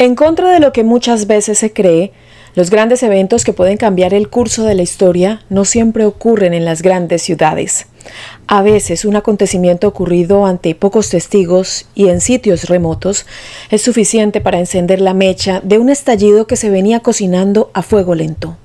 En contra de lo que muchas veces se cree, los grandes eventos que pueden cambiar el curso de la historia no siempre ocurren en las grandes ciudades. A veces un acontecimiento ocurrido ante pocos testigos y en sitios remotos es suficiente para encender la mecha de un estallido que se venía cocinando a fuego lento.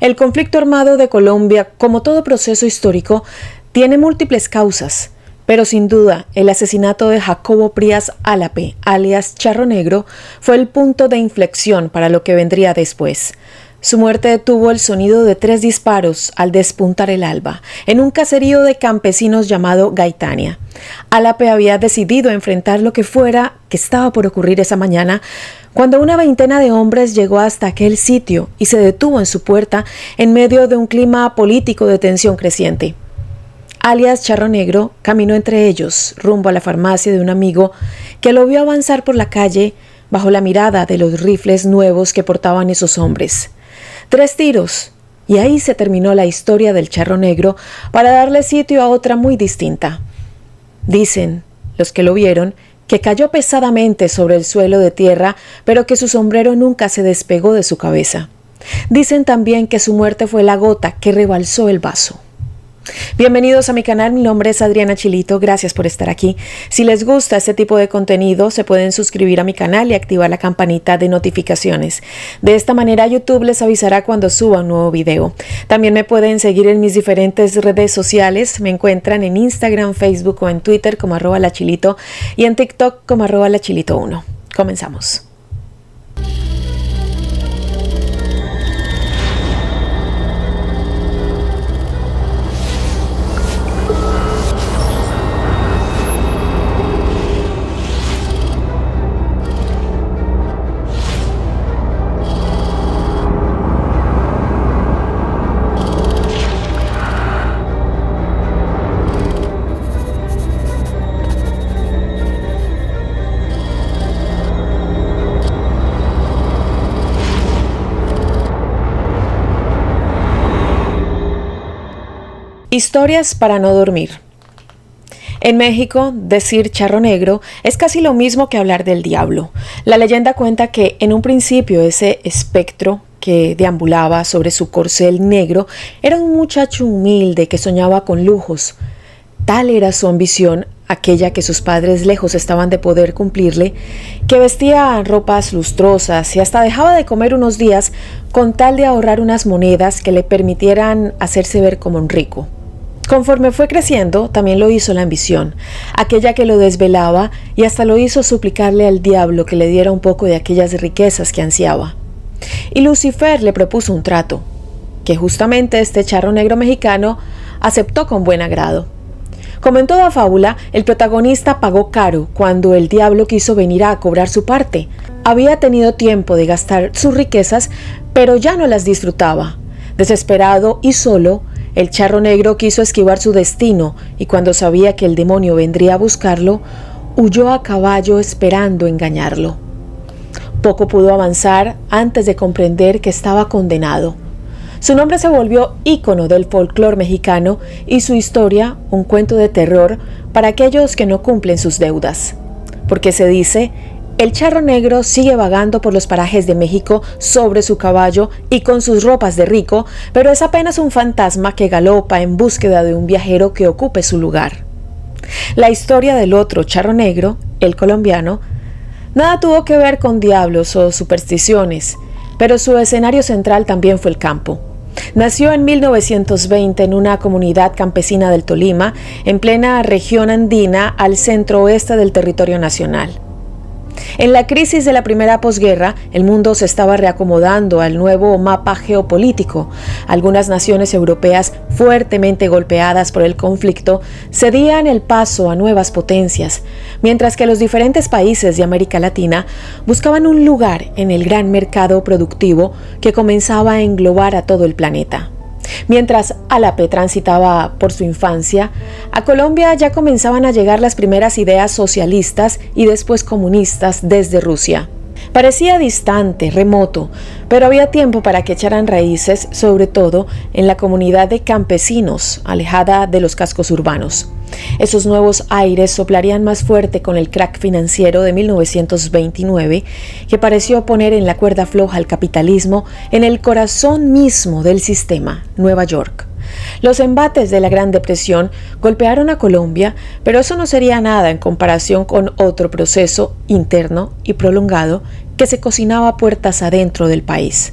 El conflicto armado de Colombia, como todo proceso histórico, tiene múltiples causas. Pero sin duda, el asesinato de Jacobo Prías Álape, alias Charro Negro, fue el punto de inflexión para lo que vendría después. Su muerte detuvo el sonido de 3 disparos al despuntar el alba, en un caserío de campesinos llamado Gaitania. Álape había decidido enfrentar lo que fuera que estaba por ocurrir esa mañana, cuando una veintena de hombres llegó hasta aquel sitio y se detuvo en su puerta en medio de un clima político de tensión creciente. Alias Charro Negro caminó entre ellos, rumbo a la farmacia de un amigo que lo vio avanzar por la calle bajo la mirada de los rifles nuevos que portaban esos hombres. 3 tiros, y ahí se terminó la historia del Charro Negro para darle sitio a otra muy distinta. Dicen, los que lo vieron, que cayó pesadamente sobre el suelo de tierra, pero que su sombrero nunca se despegó de su cabeza. Dicen también que su muerte fue la gota que rebalsó el vaso. Bienvenidos a mi canal, mi nombre es Adriana Chilito, gracias por estar aquí. Si les gusta este tipo de contenido, se pueden suscribir a mi canal y activar la campanita de notificaciones. De esta manera YouTube les avisará cuando suba un nuevo video. También me pueden seguir en mis diferentes redes sociales, me encuentran en Instagram, Facebook o en Twitter como @lachilito y en TikTok como @lachilito1. Comenzamos. Historias para no dormir. En México, decir Charro Negro es casi lo mismo que hablar del diablo. La leyenda cuenta que en un principio ese espectro que deambulaba sobre su corcel negro era un muchacho humilde que soñaba con lujos. Tal era su ambición, aquella que sus padres lejos estaban de poder cumplirle, que vestía ropas lustrosas y hasta dejaba de comer unos días con tal de ahorrar unas monedas que le permitieran hacerse ver como un rico. Conforme fue creciendo, también lo hizo la ambición, aquella que lo desvelaba y hasta lo hizo suplicarle al diablo que le diera un poco de aquellas riquezas que ansiaba. Y Lucifer le propuso un trato, que justamente este Charro Negro mexicano aceptó con buen agrado. Como en toda fábula, el protagonista pagó caro cuando el diablo quiso venir a cobrar su parte. Había tenido tiempo de gastar sus riquezas, pero ya no las disfrutaba. Desesperado y solo, el Charro Negro quiso esquivar su destino y cuando sabía que el demonio vendría a buscarlo, huyó a caballo esperando engañarlo. Poco pudo avanzar antes de comprender que estaba condenado. Su nombre se volvió ícono del folclore mexicano y su historia un cuento de terror para aquellos que no cumplen sus deudas. Porque se dice, el Charro Negro sigue vagando por los parajes de México sobre su caballo y con sus ropas de rico, pero es apenas un fantasma que galopa en búsqueda de un viajero que ocupe su lugar. La historia del otro Charro Negro, el colombiano, nada tuvo que ver con diablos o supersticiones, pero su escenario central también fue el campo. Nació en 1920 en una comunidad campesina del Tolima, en plena región andina al centro oeste del territorio nacional. En la crisis de la primera posguerra, el mundo se estaba reacomodando al nuevo mapa geopolítico. Algunas naciones europeas, fuertemente golpeadas por el conflicto, cedían el paso a nuevas potencias, mientras que los diferentes países de América Latina buscaban un lugar en el gran mercado productivo que comenzaba a englobar a todo el planeta. Mientras Álape transitaba por su infancia, a Colombia ya comenzaban a llegar las primeras ideas socialistas y después comunistas desde Rusia. Parecía distante, remoto, pero había tiempo para que echaran raíces, sobre todo en la comunidad de campesinos, alejada de los cascos urbanos. Esos nuevos aires soplarían más fuerte con el crack financiero de 1929, que pareció poner en la cuerda floja al capitalismo en el corazón mismo del sistema, Nueva York. Los embates de la Gran Depresión golpearon a Colombia, pero eso no sería nada en comparación con otro proceso interno y prolongado que se cocinaba a puertas adentro del país.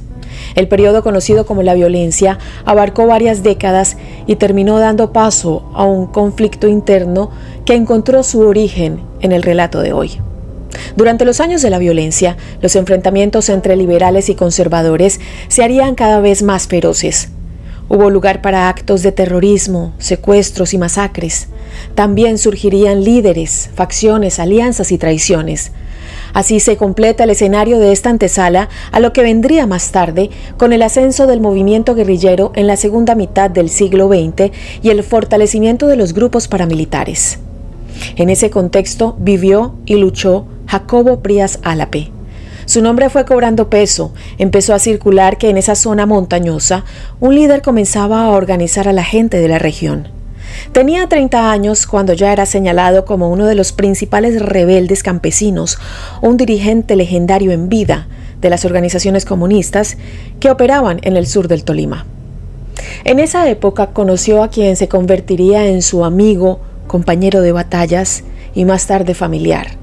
El periodo conocido como la violencia abarcó varias décadas y terminó dando paso a un conflicto interno que encontró su origen en el relato de hoy. Durante los años de la violencia, los enfrentamientos entre liberales y conservadores se harían cada vez más feroces. Hubo lugar para actos de terrorismo, secuestros y masacres. También surgirían líderes, facciones, alianzas y traiciones. Así se completa el escenario de esta antesala a lo que vendría más tarde con el ascenso del movimiento guerrillero en la segunda mitad del siglo XX y el fortalecimiento de los grupos paramilitares. En ese contexto vivió y luchó Jacobo Prías Álape. Su nombre fue cobrando peso, empezó a circular que en esa zona montañosa un líder comenzaba a organizar a la gente de la región. Tenía 30 años cuando ya era señalado como uno de los principales rebeldes campesinos, un dirigente legendario en vida de las organizaciones comunistas que operaban en el sur del Tolima. En esa época conoció a quien se convertiría en su amigo, compañero de batallas y más tarde familiar.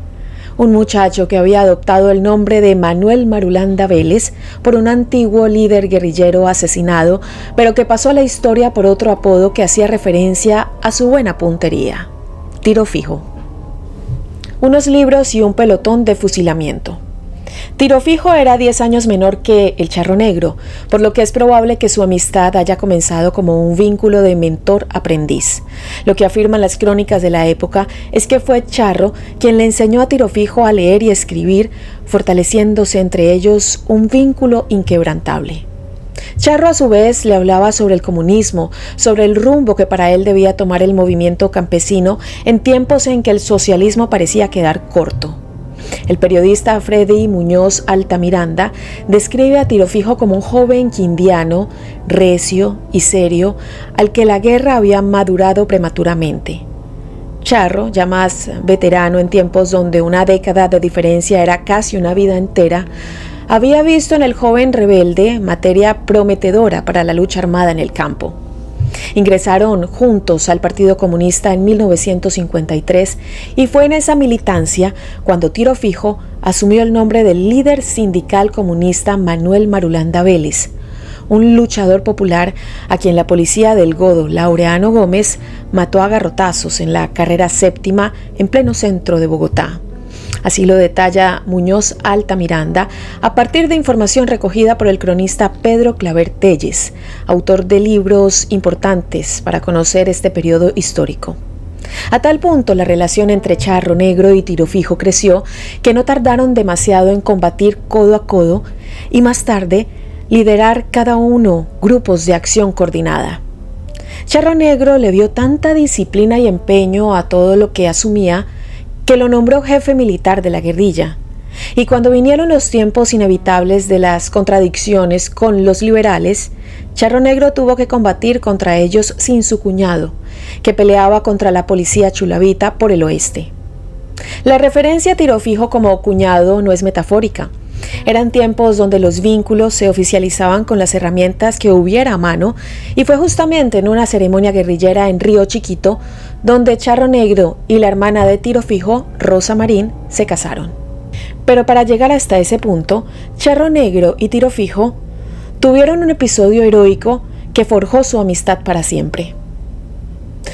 Un muchacho que había adoptado el nombre de Manuel Marulanda Vélez por un antiguo líder guerrillero asesinado, pero que pasó a la historia por otro apodo que hacía referencia a su buena puntería: Tiro Fijo. Unos libros y un pelotón de fusilamiento. Tiro Fijo era 10 años menor que el Charro Negro, por lo que es probable que su amistad haya comenzado como un vínculo de mentor-aprendiz. Lo que afirman las crónicas de la época es que fue Charro quien le enseñó a Tiro Fijo a leer y escribir, fortaleciéndose entre ellos un vínculo inquebrantable. Charro a su vez le hablaba sobre el comunismo, sobre el rumbo que para él debía tomar el movimiento campesino en tiempos en que el socialismo parecía quedar corto. El periodista Freddy Muñoz Altamiranda describe a Tiro Fijo como un joven quindiano, recio y serio, al que la guerra había madurado prematuramente. Charro, ya más veterano en tiempos donde una década de diferencia era casi una vida entera, había visto en el joven rebelde materia prometedora para la lucha armada en el campo. Ingresaron juntos al Partido Comunista en 1953 y fue en esa militancia cuando Tiro Fijo asumió el nombre del líder sindical comunista Manuel Marulanda Vélez, un luchador popular a quien la policía del Godo, Laureano Gómez, mató a garrotazos en la carrera séptima en pleno centro de Bogotá. Así lo detalla Muñoz Altamiranda a partir de información recogida por el cronista Pedro Claver Telles, autor de libros importantes para conocer este periodo histórico. A tal punto la relación entre Charro Negro y Tiro Fijo creció que no tardaron demasiado en combatir codo a codo y más tarde liderar cada uno grupos de acción coordinada. Charro Negro le dio tanta disciplina y empeño a todo lo que asumía que lo nombró jefe militar de la guerrilla. Y cuando vinieron los tiempos inevitables de las contradicciones con los liberales, Charro Negro tuvo que combatir contra ellos sin su cuñado, que peleaba contra la policía chulavita por el oeste. La referencia a Tiro Fijo como cuñado no es metafórica. Eran tiempos donde los vínculos se oficializaban con las herramientas que hubiera a mano y fue justamente en una ceremonia guerrillera en Río Chiquito donde Charro Negro y la hermana de Tiro Fijo, Rosa Marín, se casaron. Pero para llegar hasta ese punto, Charro Negro y Tiro Fijo tuvieron un episodio heroico que forjó su amistad para siempre.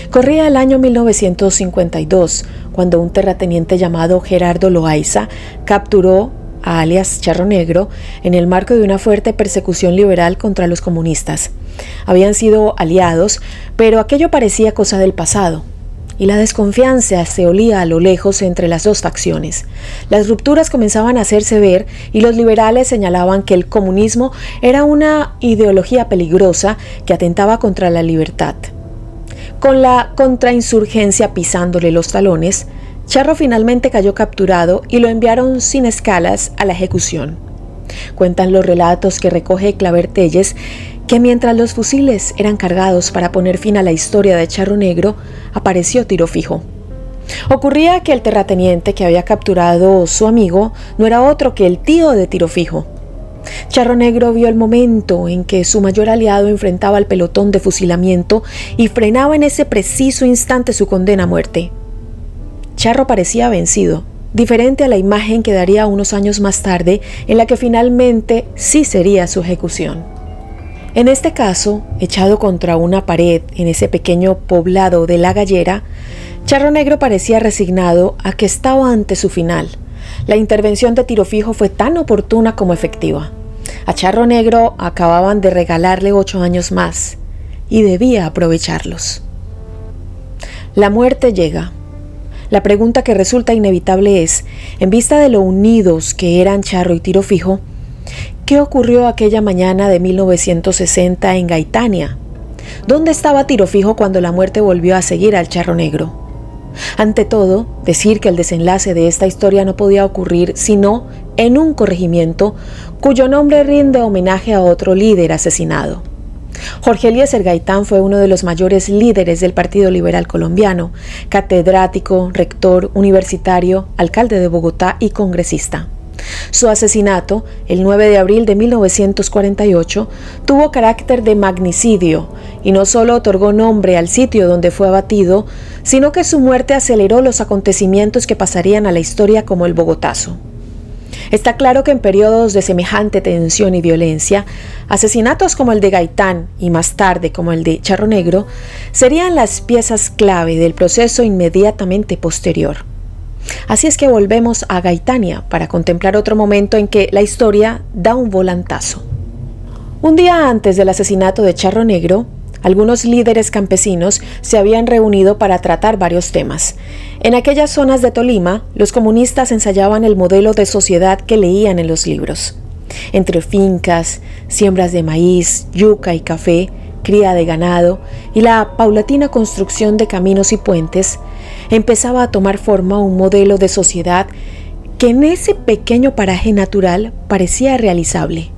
Corría el año 1952 cuando un terrateniente llamado Gerardo Loaiza capturó a alias Charro Negro en el marco de una fuerte persecución liberal contra los comunistas. Habían sido aliados, pero aquello parecía cosa del pasado, y la desconfianza se olía a lo lejos entre las dos facciones. Las rupturas comenzaban a hacerse ver y los liberales señalaban que el comunismo era una ideología peligrosa que atentaba contra la libertad. Con la contrainsurgencia pisándole los talones, Charro finalmente cayó capturado y lo enviaron sin escalas a la ejecución. Cuentan los relatos que recoge Claver Telles que mientras los fusiles eran cargados para poner fin a la historia de Charro Negro, apareció Tiro Fijo. Ocurría que el terrateniente que había capturado su amigo no era otro que el tío de Tiro Fijo. Charro Negro vio el momento en que su mayor aliado enfrentaba al pelotón de fusilamiento y frenaba en ese preciso instante su condena a muerte. Charro parecía vencido, diferente a la imagen que daría unos años más tarde, en la que finalmente sí sería su ejecución. En este caso, echado contra una pared en ese pequeño poblado de La Gallera, Charro Negro parecía resignado a que estaba ante su final. La intervención de Tiro Fijo fue tan oportuna como efectiva. A Charro Negro acababan de regalarle 8 años más y debía aprovecharlos. La muerte llega. La pregunta que resulta inevitable es, en vista de lo unidos que eran Charro y Tiro Fijo, ¿qué ocurrió aquella mañana de 1960 en Gaitania? ¿Dónde estaba Tiro Fijo cuando la muerte volvió a seguir al Charro Negro? Ante todo, decir que el desenlace de esta historia no podía ocurrir sino en un corregimiento cuyo nombre rinde homenaje a otro líder asesinado. Jorge Eliezer Gaitán fue uno de los mayores líderes del Partido Liberal Colombiano, catedrático, rector, universitario, alcalde de Bogotá y congresista. Su asesinato, el 9 de abril de 1948, tuvo carácter de magnicidio y no solo otorgó nombre al sitio donde fue abatido, sino que su muerte aceleró los acontecimientos que pasarían a la historia como el Bogotazo. Está claro que en periodos de semejante tensión y violencia, asesinatos como el de Gaitán y más tarde como el de Charro Negro serían las piezas clave del proceso inmediatamente posterior. Así es que volvemos a Gaitania para contemplar otro momento en que la historia da un volantazo. Un día antes del asesinato de Charro Negro, algunos líderes campesinos se habían reunido para tratar varios temas. En aquellas zonas de Tolima, los comunistas ensayaban el modelo de sociedad que leían en los libros. Entre fincas, siembras de maíz, yuca y café, cría de ganado y la paulatina construcción de caminos y puentes, empezaba a tomar forma un modelo de sociedad que en ese pequeño paraje natural parecía realizable.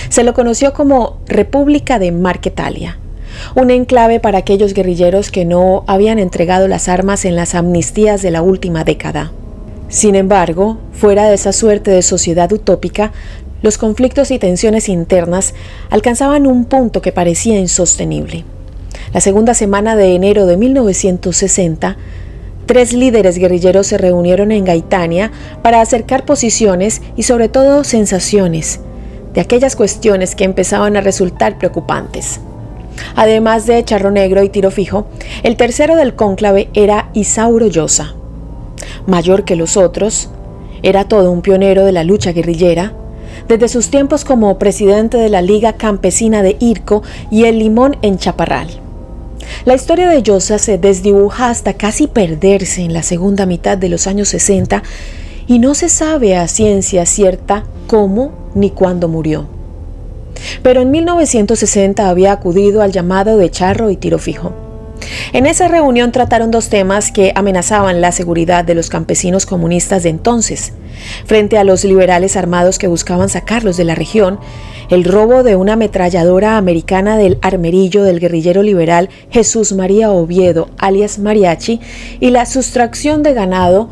Se lo conoció como República de Marquetalia, un enclave para aquellos guerrilleros que no habían entregado las armas en las amnistías de la última década. Sin embargo, fuera de esa suerte de sociedad utópica, los conflictos y tensiones internas alcanzaban un punto que parecía insostenible. La segunda semana de enero de 1960, 3 líderes guerrilleros se reunieron en Gaitania para acercar posiciones y sobre todo sensaciones de aquellas cuestiones que empezaban a resultar preocupantes. Además de Charro Negro y Tiro Fijo, el tercero del cónclave era Isauro Llosa. Mayor que los otros, era todo un pionero de la lucha guerrillera, desde sus tiempos como presidente de la Liga Campesina de Irco y El Limón en Chaparral. La historia de Llosa se desdibuja hasta casi perderse en la segunda mitad de los años 60 y no se sabe a ciencia cierta cómo ni cuándo murió. Pero en 1960 había acudido al llamado de Charro y Tiro Fijo. En esa reunión trataron 2 temas que amenazaban la seguridad de los campesinos comunistas de entonces. Frente a los liberales armados que buscaban sacarlos de la región, el robo de una ametralladora americana del armerillo del guerrillero liberal Jesús María Oviedo, alias Mariachi, y la sustracción de ganado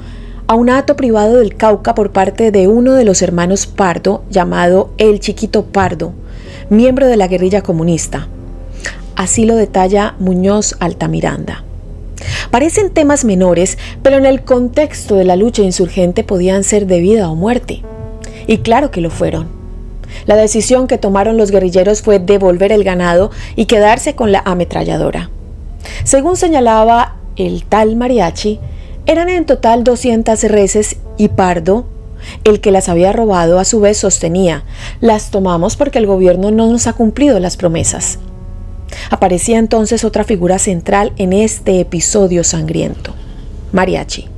a un hato privado del Cauca por parte de uno de los hermanos Pardo, llamado El Chiquito Pardo, miembro de la guerrilla comunista. Así lo detalla Muñoz Altamiranda. Parecen temas menores, pero en el contexto de la lucha insurgente podían ser de vida o muerte. Y claro que lo fueron. La decisión que tomaron los guerrilleros fue devolver el ganado y quedarse con la ametralladora. Según señalaba el tal Mariachi, eran en total 200 reses y Pardo, el que las había robado, a su vez sostenía: las tomamos porque el gobierno no nos ha cumplido las promesas. Aparecía entonces otra figura central en este episodio sangriento: Mariachi.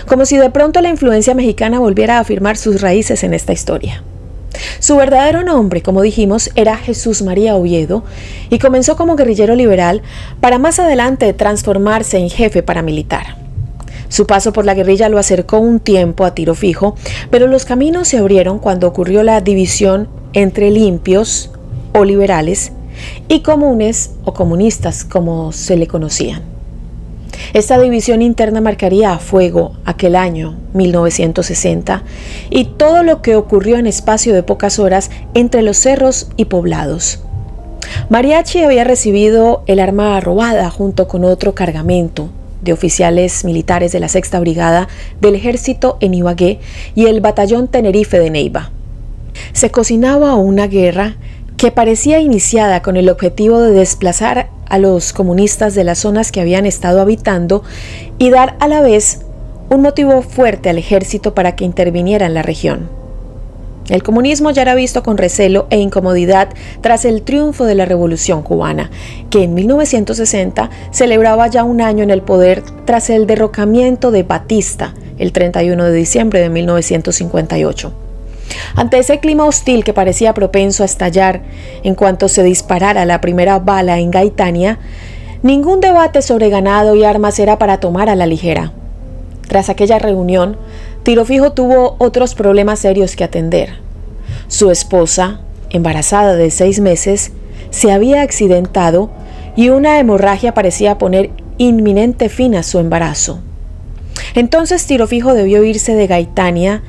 Como si de pronto la influencia mexicana volviera a afirmar sus raíces en esta historia. Su verdadero nombre, como dijimos, era Jesús María Oviedo y comenzó como guerrillero liberal para más adelante transformarse en jefe paramilitar. Su paso por la guerrilla lo acercó un tiempo a Tiro Fijo, pero los caminos se abrieron cuando ocurrió la división entre limpios o liberales, y comunes o comunistas, como se le conocían. Esta división interna marcaría a fuego aquel año 1960 y todo lo que ocurrió en espacio de pocas horas entre los cerros y poblados. Mariachi había recibido el arma robada junto con otro cargamento de oficiales militares de la Sexta Brigada del Ejército en Ibagué y el Batallón Tenerife de Neiva. Se cocinaba una guerra que parecía iniciada con el objetivo de desplazar a los comunistas de las zonas que habían estado habitando y dar a la vez un motivo fuerte al ejército para que interviniera en la región. El comunismo ya era visto con recelo e incomodidad tras el triunfo de la Revolución cubana, que en 1960 celebraba ya un año en el poder tras el derrocamiento de Batista el 31 de diciembre de 1958. Ante ese clima hostil que parecía propenso a estallar en cuanto se disparara la primera bala en Gaitania, ningún debate sobre ganado y armas era para tomar a la ligera. Tras aquella reunión, Tiro Fijo tuvo otros problemas serios que atender. Su esposa, embarazada de 6 meses, se había accidentado y una hemorragia parecía poner inminente fin a su embarazo. Entonces Tiro Fijo debió irse de Gaitania,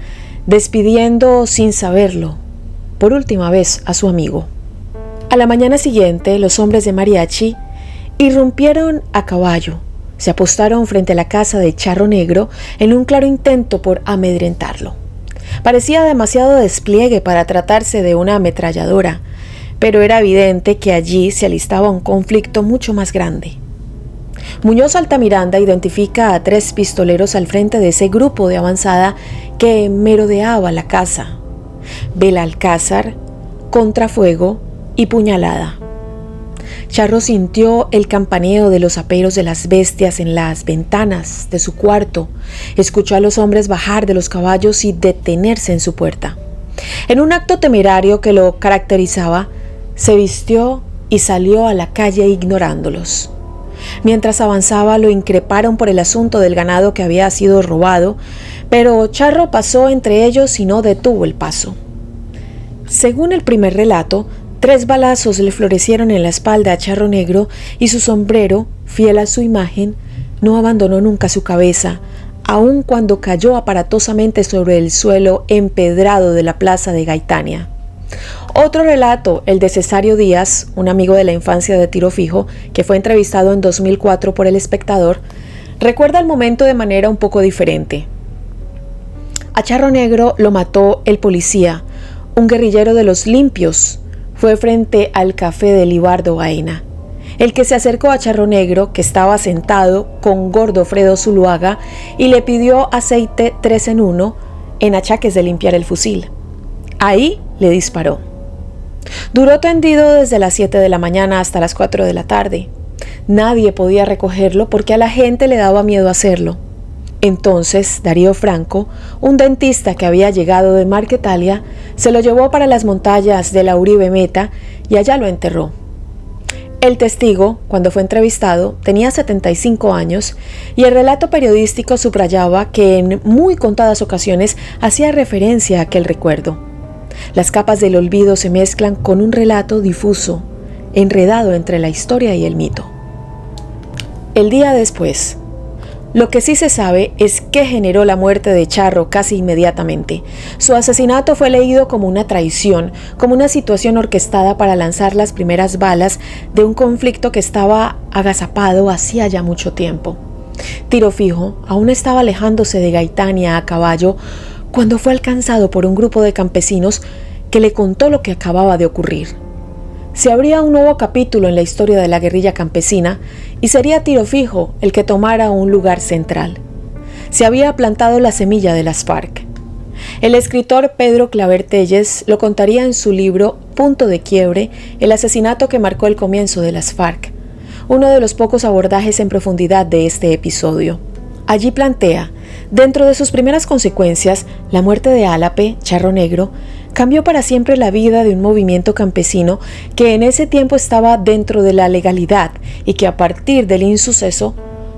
despidiendo sin saberlo, por última vez, a su amigo. A la mañana siguiente, los hombres de Mariachi irrumpieron a caballo, se apostaron frente a la casa de Charro Negro en un claro intento por amedrentarlo. Parecía demasiado despliegue para tratarse de una ametralladora, pero era evidente que allí se alistaba un conflicto mucho más grande. Muñoz Altamiranda identifica a 3 pistoleros al frente de ese grupo de avanzada que merodeaba la casa: Belalcázar, contrafuego y puñalada. Charro sintió el campaneo de los aperos de las bestias en las ventanas de su cuarto, escuchó a los hombres bajar de los caballos y detenerse en su puerta. En un acto temerario que lo caracterizaba, se vistió y salió a la calle ignorándolos. Mientras avanzaba, lo increparon por el asunto del ganado que había sido robado, pero Charro pasó entre ellos y no detuvo el paso. Según el primer relato, 3 balazos le florecieron en la espalda a Charro Negro y su sombrero, fiel a su imagen, no abandonó nunca su cabeza, aun cuando cayó aparatosamente sobre el suelo empedrado de la plaza de Gaitania. Otro relato, el de Cesario Díaz, un amigo de la infancia de Tiro Fijo, que fue entrevistado en 2004 por El Espectador, recuerda el momento de manera un poco diferente. A Charro Negro lo mató el policía, un guerrillero de los limpios. Fue frente al café de Libardo Baena, el que se acercó a Charro Negro, que estaba sentado con Gordo Fredo Zuluaga, y le pidió aceite 3 en 1 en achaques de limpiar el fusil. Ahí le disparó. Duró tendido desde las 7 de la mañana hasta las 4 de la tarde. Nadie podía recogerlo porque a la gente le daba miedo hacerlo. Entonces, Darío Franco, un dentista que había llegado de Marquetalia, se lo llevó para las montañas de la Uribe Meta y allá lo enterró. El testigo, cuando fue entrevistado, tenía 75 años y el relato periodístico subrayaba que en muy contadas ocasiones hacía referencia a aquel recuerdo. Las capas del olvido se mezclan con un relato difuso, enredado entre la historia y el mito. El día después, lo que sí se sabe es qué generó la muerte de Charro casi inmediatamente. Su asesinato fue leído como una traición, como una situación orquestada para lanzar las primeras balas de un conflicto que estaba agazapado hacía ya mucho tiempo. Tiro Fijo aún estaba alejándose de Gaitania a caballo cuando fue alcanzado por un grupo de campesinos que le contó lo que acababa de ocurrir. Se abría un nuevo capítulo en la historia de la guerrilla campesina y sería Tiro Fijo el que tomara un lugar central. Se había plantado la semilla de las FARC. El escritor Pedro Claver Telles lo contaría en su libro Punto de Quiebre, el asesinato que marcó el comienzo de las FARC, uno de los pocos abordajes en profundidad de este episodio. Allí plantea, dentro de sus primeras consecuencias, la muerte de Álape, Charro Negro, cambió para siempre la vida de un movimiento campesino que en ese tiempo estaba dentro de la legalidad y que a partir del insuceso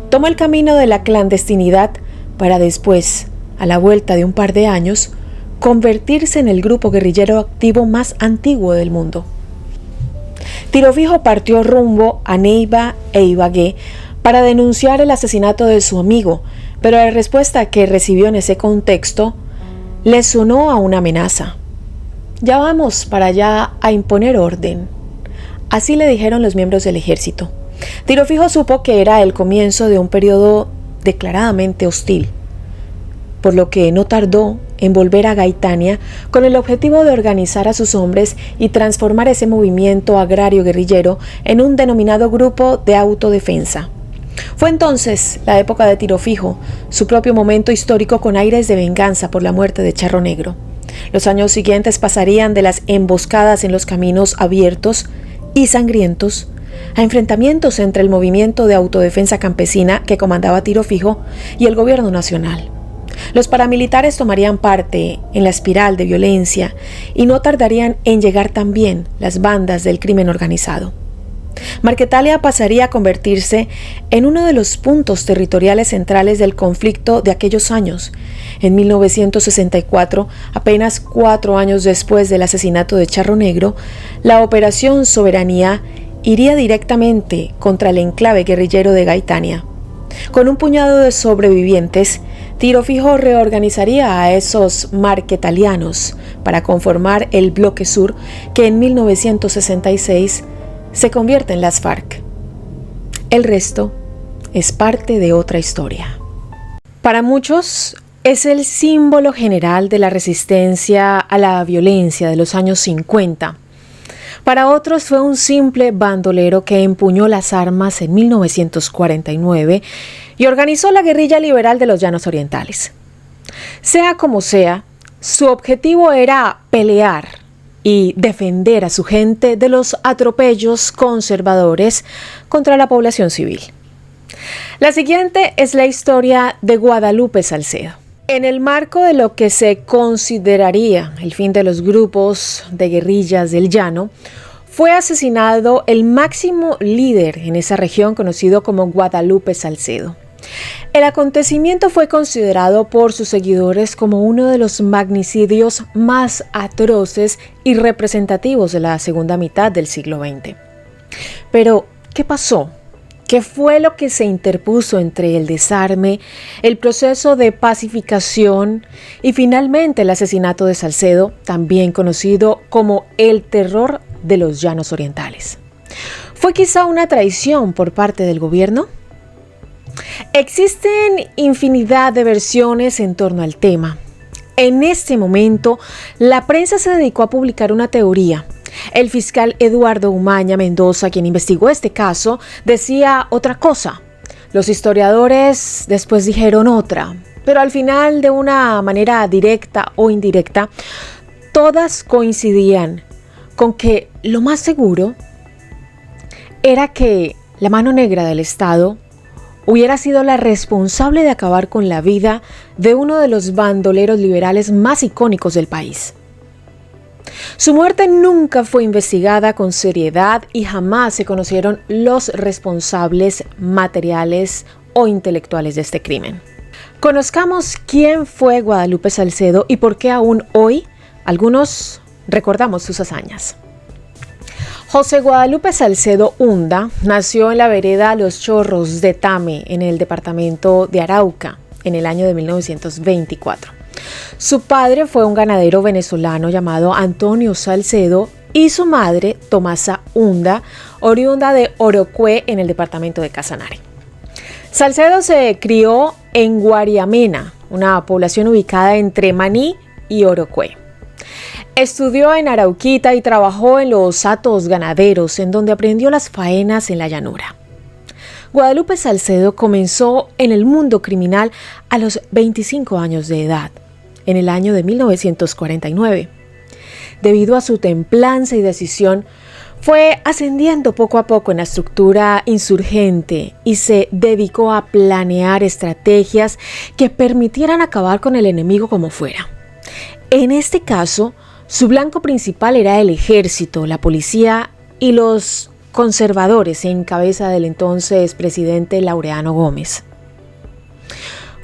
tomó el camino de la clandestinidad para después, a la vuelta de un par de años, convertirse en el grupo guerrillero activo más antiguo del mundo. Tiro Fijo partió rumbo a Neiva e Ibagué para denunciar el asesinato de su amigo, pero la respuesta que recibió en ese contexto le sonó a una amenaza. Ya vamos para allá a imponer orden. Así le dijeron los miembros del ejército. Tiro Fijo supo que era el comienzo de un periodo declaradamente hostil, por lo que no tardó en volver a Gaitania con el objetivo de organizar a sus hombres y transformar ese movimiento agrario guerrillero en un denominado grupo de autodefensa. Fue entonces la época de Tiro Fijo, su propio momento histórico con aires de venganza por la muerte de Charro Negro. Los años siguientes pasarían de las emboscadas en los caminos abiertos y sangrientos a enfrentamientos entre el movimiento de autodefensa campesina que comandaba Tiro Fijo y el gobierno nacional. Los paramilitares tomarían parte en la espiral de violencia y no tardarían en llegar también las bandas del crimen organizado. Marquetalia pasaría a convertirse en uno de los puntos territoriales centrales del conflicto de aquellos años. En 1964, apenas 4 años después del asesinato de Charro Negro, la Operación Soberanía iría directamente contra el enclave guerrillero de Gaitania. Con un puñado de sobrevivientes, Tiro Fijo reorganizaría a esos marquetalianos para conformar el Bloque Sur, que en 1966 se convierte en las FARC. El resto es parte de otra historia. Para muchos es el símbolo general de la resistencia a la violencia de los años 50. Para otros fue un simple bandolero que empuñó las armas en 1949 y organizó la guerrilla liberal de los Llanos Orientales. Sea como sea, su objetivo era pelear y defender a su gente de los atropellos conservadores contra la población civil. La siguiente es la historia de Guadalupe Salcedo. En el marco de lo que se consideraría el fin de los grupos de guerrillas del llano, fue asesinado el máximo líder en esa región conocido como Guadalupe Salcedo. El acontecimiento fue considerado por sus seguidores como uno de los magnicidios más atroces y representativos de la segunda mitad del siglo XX. Pero, ¿qué pasó? ¿Qué fue lo que se interpuso entre el desarme, el proceso de pacificación y finalmente el asesinato de Salcedo, también conocido como el terror de los Llanos Orientales? ¿Fue quizá una traición por parte del gobierno? Existen infinidad de versiones en torno al tema. En este momento, la prensa se dedicó a publicar una teoría. El fiscal Eduardo Umaña Mendoza, quien investigó este caso, decía otra cosa. Los historiadores después dijeron otra, pero al final, de una manera directa o indirecta, todas coincidían con que lo más seguro era que la mano negra del Estado hubiera sido la responsable de acabar con la vida de uno de los bandoleros liberales más icónicos del país. Su muerte nunca fue investigada con seriedad y jamás se conocieron los responsables materiales o intelectuales de este crimen. Conozcamos quién fue Guadalupe Salcedo y por qué aún hoy algunos recordamos sus hazañas. José Guadalupe Salcedo Hunda nació en la vereda Los Chorros de Tame, en el departamento de Arauca, en el año de 1924. Su padre fue un ganadero venezolano llamado Antonio Salcedo y su madre, Tomasa Hunda, oriunda de Orocué, en el departamento de Casanare. Salcedo se crió en Guariamena, una población ubicada entre Maní y Orocué. Estudió en Arauquita y trabajó en los hatos ganaderos, en donde aprendió las faenas en la llanura. Guadalupe Salcedo comenzó en el mundo criminal a los 25 años de edad, en el año de 1949. Debido a su templanza y decisión, fue ascendiendo poco a poco en la estructura insurgente y se dedicó a planear estrategias que permitieran acabar con el enemigo como fuera. En este caso, su blanco principal era el ejército, la policía y los conservadores en cabeza del entonces presidente Laureano Gómez.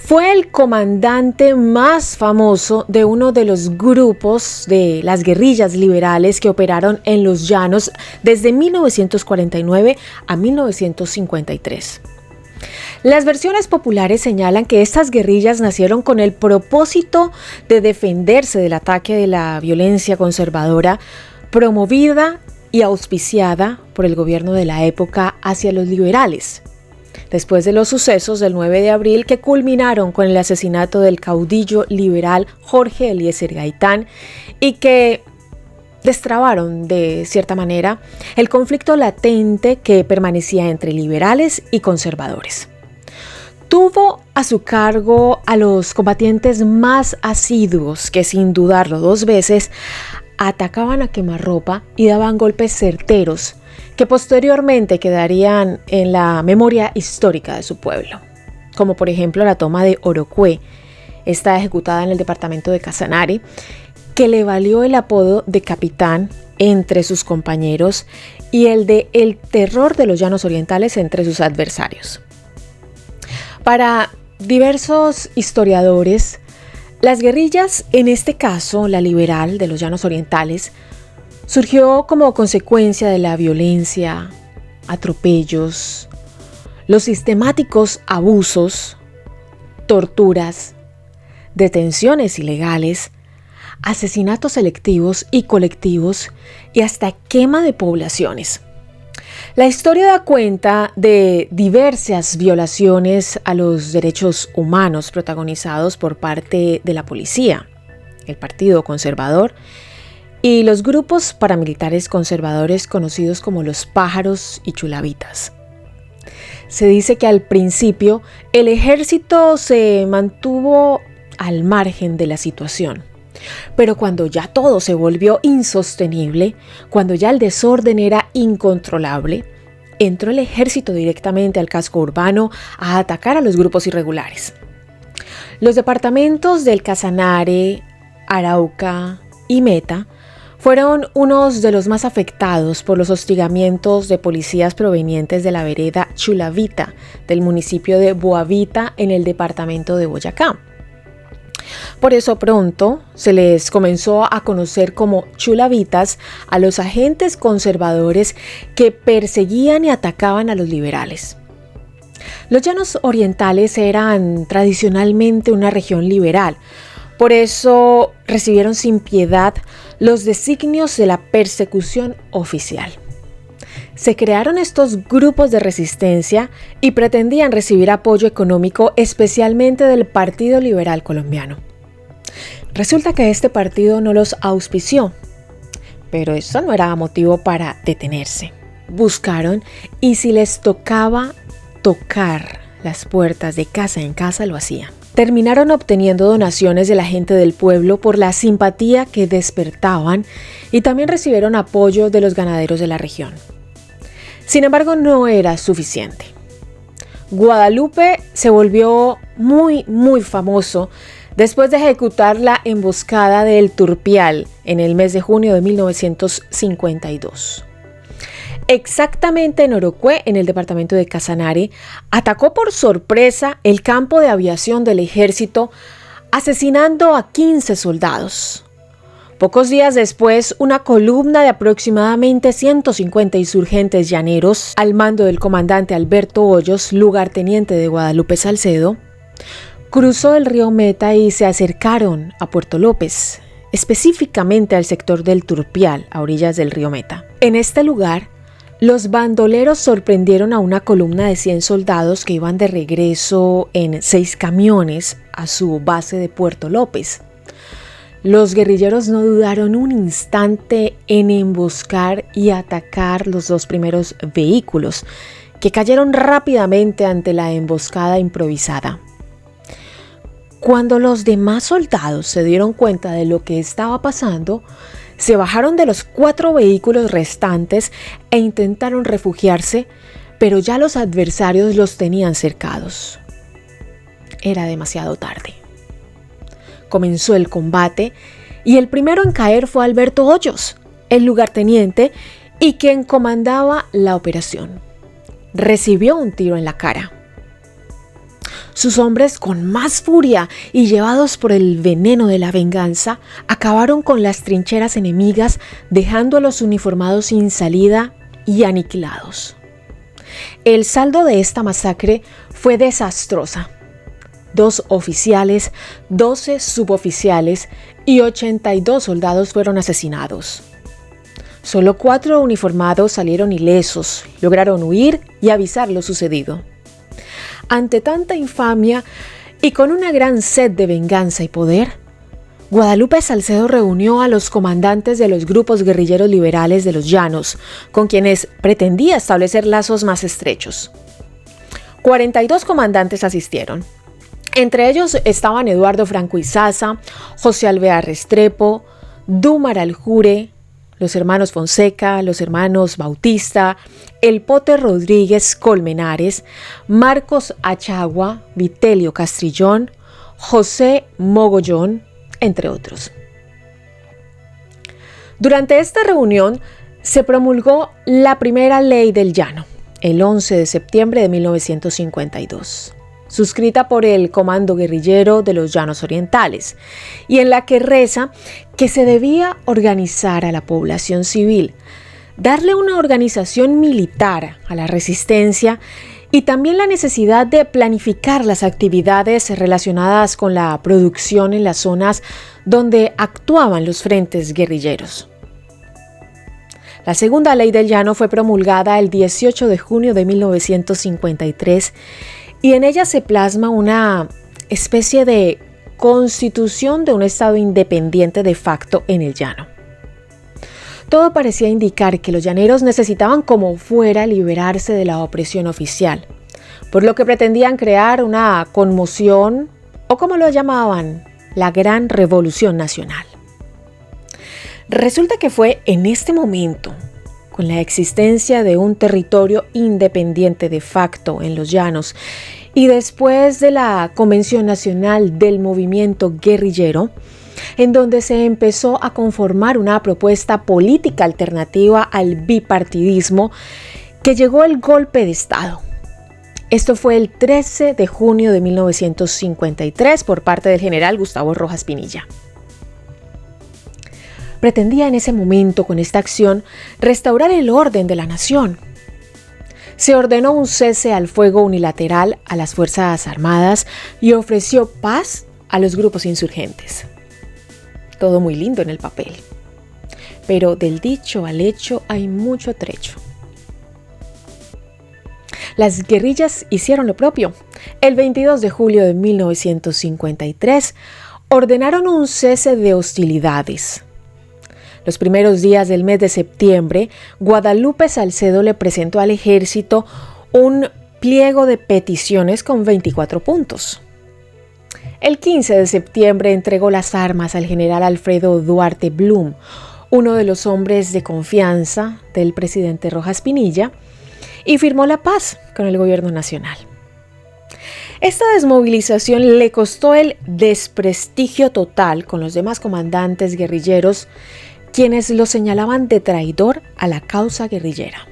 Fue el comandante más famoso de uno de los grupos de las guerrillas liberales que operaron en los llanos desde 1949 a 1953. Las versiones populares señalan que estas guerrillas nacieron con el propósito de defenderse del ataque de la violencia conservadora promovida y auspiciada por el gobierno de la época hacia los liberales, después de los sucesos del 9 de abril que culminaron con el asesinato del caudillo liberal Jorge Eliezer Gaitán y que destrabaron de cierta manera el conflicto latente que permanecía entre liberales y conservadores. Tuvo a su cargo a los combatientes más asiduos que, sin dudarlo dos veces, atacaban a quemarropa y daban golpes certeros que posteriormente quedarían en la memoria histórica de su pueblo, como por ejemplo la toma de Orocué, esta ejecutada en el departamento de Casanare, que le valió el apodo de capitán entre sus compañeros y el de el terror de los llanos orientales entre sus adversarios. Para diversos historiadores, las guerrillas, en este caso la liberal de los llanos orientales, surgió como consecuencia de la violencia, atropellos, los sistemáticos abusos, torturas, detenciones ilegales, asesinatos selectivos y colectivos y hasta quema de poblaciones. La historia da cuenta de diversas violaciones a los derechos humanos protagonizados por parte de la policía, el Partido Conservador y los grupos paramilitares conservadores conocidos como los pájaros y chulavitas. Se dice que al principio el ejército se mantuvo al margen de la situación, pero cuando ya todo se volvió insostenible, cuando ya el desorden era incontrolable, entró el ejército directamente al casco urbano a atacar a los grupos irregulares. Los departamentos del Casanare, Arauca y Meta fueron unos de los más afectados por los hostigamientos de policías provenientes de la vereda Chulavita del municipio de Boavita en el departamento de Boyacá. Por eso pronto se les comenzó a conocer como chulavitas a los agentes conservadores que perseguían y atacaban a los liberales. Los llanos orientales eran tradicionalmente una región liberal, por eso recibieron sin piedad los designios de la persecución oficial. Se crearon estos grupos de resistencia y pretendían recibir apoyo económico especialmente del Partido Liberal Colombiano. Resulta que este partido no los auspició, pero eso no era motivo para detenerse. Buscaron y si les tocaba tocar las puertas de casa en casa lo hacían. Terminaron obteniendo donaciones de la gente del pueblo por la simpatía que despertaban y también recibieron apoyo de los ganaderos de la región. Sin embargo, no era suficiente. Guadalupe se volvió muy famoso después de ejecutar la emboscada del Turpial en el mes de junio de 1952. Exactamente en Orocué, en el departamento de Casanare, atacó por sorpresa el campo de aviación del ejército, asesinando a 15 soldados. Pocos días después, una columna de aproximadamente 150 insurgentes llaneros, al mando del comandante Alberto Hoyos, lugarteniente de Guadalupe Salcedo, cruzó el río Meta y se acercaron a Puerto López, específicamente al sector del Turpial, a orillas del río Meta. En este lugar, los bandoleros sorprendieron a una columna de 100 soldados que iban de regreso en 6 camiones a su base de Puerto López. Los guerrilleros no dudaron un instante en emboscar y atacar los 2 primeros vehículos, que cayeron rápidamente ante la emboscada improvisada. Cuando los demás soldados se dieron cuenta de lo que estaba pasando, se bajaron de los 4 vehículos restantes e intentaron refugiarse, pero ya los adversarios los tenían cercados. Era demasiado tarde. Comenzó el combate y el primero en caer fue Alberto Hoyos, el lugarteniente y quien comandaba la operación. Recibió un tiro en la cara. Sus hombres, con más furia y llevados por el veneno de la venganza, acabaron con las trincheras enemigas, dejando a los uniformados sin salida y aniquilados. El saldo de esta masacre fue desastrosa. 2 oficiales, 12 suboficiales y 82 soldados fueron asesinados. Solo 4 uniformados salieron ilesos, lograron huir y avisar lo sucedido. Ante tanta infamia y con una gran sed de venganza y poder, Guadalupe Salcedo reunió a los comandantes de los grupos guerrilleros liberales de los Llanos, con quienes pretendía establecer lazos más estrechos. 42 comandantes asistieron. Entre ellos estaban Eduardo Franco Izaza, José Alvear Restrepo, Dúmar Aljure, los hermanos Fonseca, los hermanos Bautista, el Pote Rodríguez Colmenares, Marcos Achagua, Vitelio Castrillón, José Mogollón, entre otros. Durante esta reunión se promulgó la primera ley del llano, el 11 de septiembre de 1952. Suscrita por el Comando Guerrillero de los Llanos Orientales, y en la que reza que se debía organizar a la población civil, darle una organización militar a la resistencia y también la necesidad de planificar las actividades relacionadas con la producción en las zonas donde actuaban los frentes guerrilleros. La segunda ley del llano fue promulgada el 18 de junio de 1953 y en ella se plasma una especie de constitución de un estado independiente de facto en el llano. Todo parecía indicar que los llaneros necesitaban como fuera liberarse de la opresión oficial, por lo que pretendían crear una conmoción, o como lo llamaban, la Gran Revolución Nacional. Resulta que fue en este momento, con la existencia de un territorio independiente de facto en los llanos, y después de la Convención Nacional del Movimiento Guerrillero, en donde se empezó a conformar una propuesta política alternativa al bipartidismo, que llegó el golpe de Estado. Esto fue el 13 de junio de 1953 por parte del general Gustavo Rojas Pinilla. Pretendía en ese momento, con esta acción, restaurar el orden de la nación. Se ordenó un cese al fuego unilateral a las Fuerzas Armadas y ofreció paz a los grupos insurgentes. Todo muy lindo en el papel, pero del dicho al hecho hay mucho trecho. Las guerrillas hicieron lo propio. El 22 de julio de 1953 ordenaron un cese de hostilidades. Los primeros días del mes de septiembre, Guadalupe Salcedo le presentó al ejército un pliego de peticiones con 24 puntos. El 15 de septiembre entregó las armas al general Alfredo Duarte Blum, uno de los hombres de confianza del presidente Rojas Pinilla, y firmó la paz con el gobierno nacional. Esta desmovilización le costó el desprestigio total con los demás comandantes guerrilleros, quienes lo señalaban de traidor a la causa guerrillera.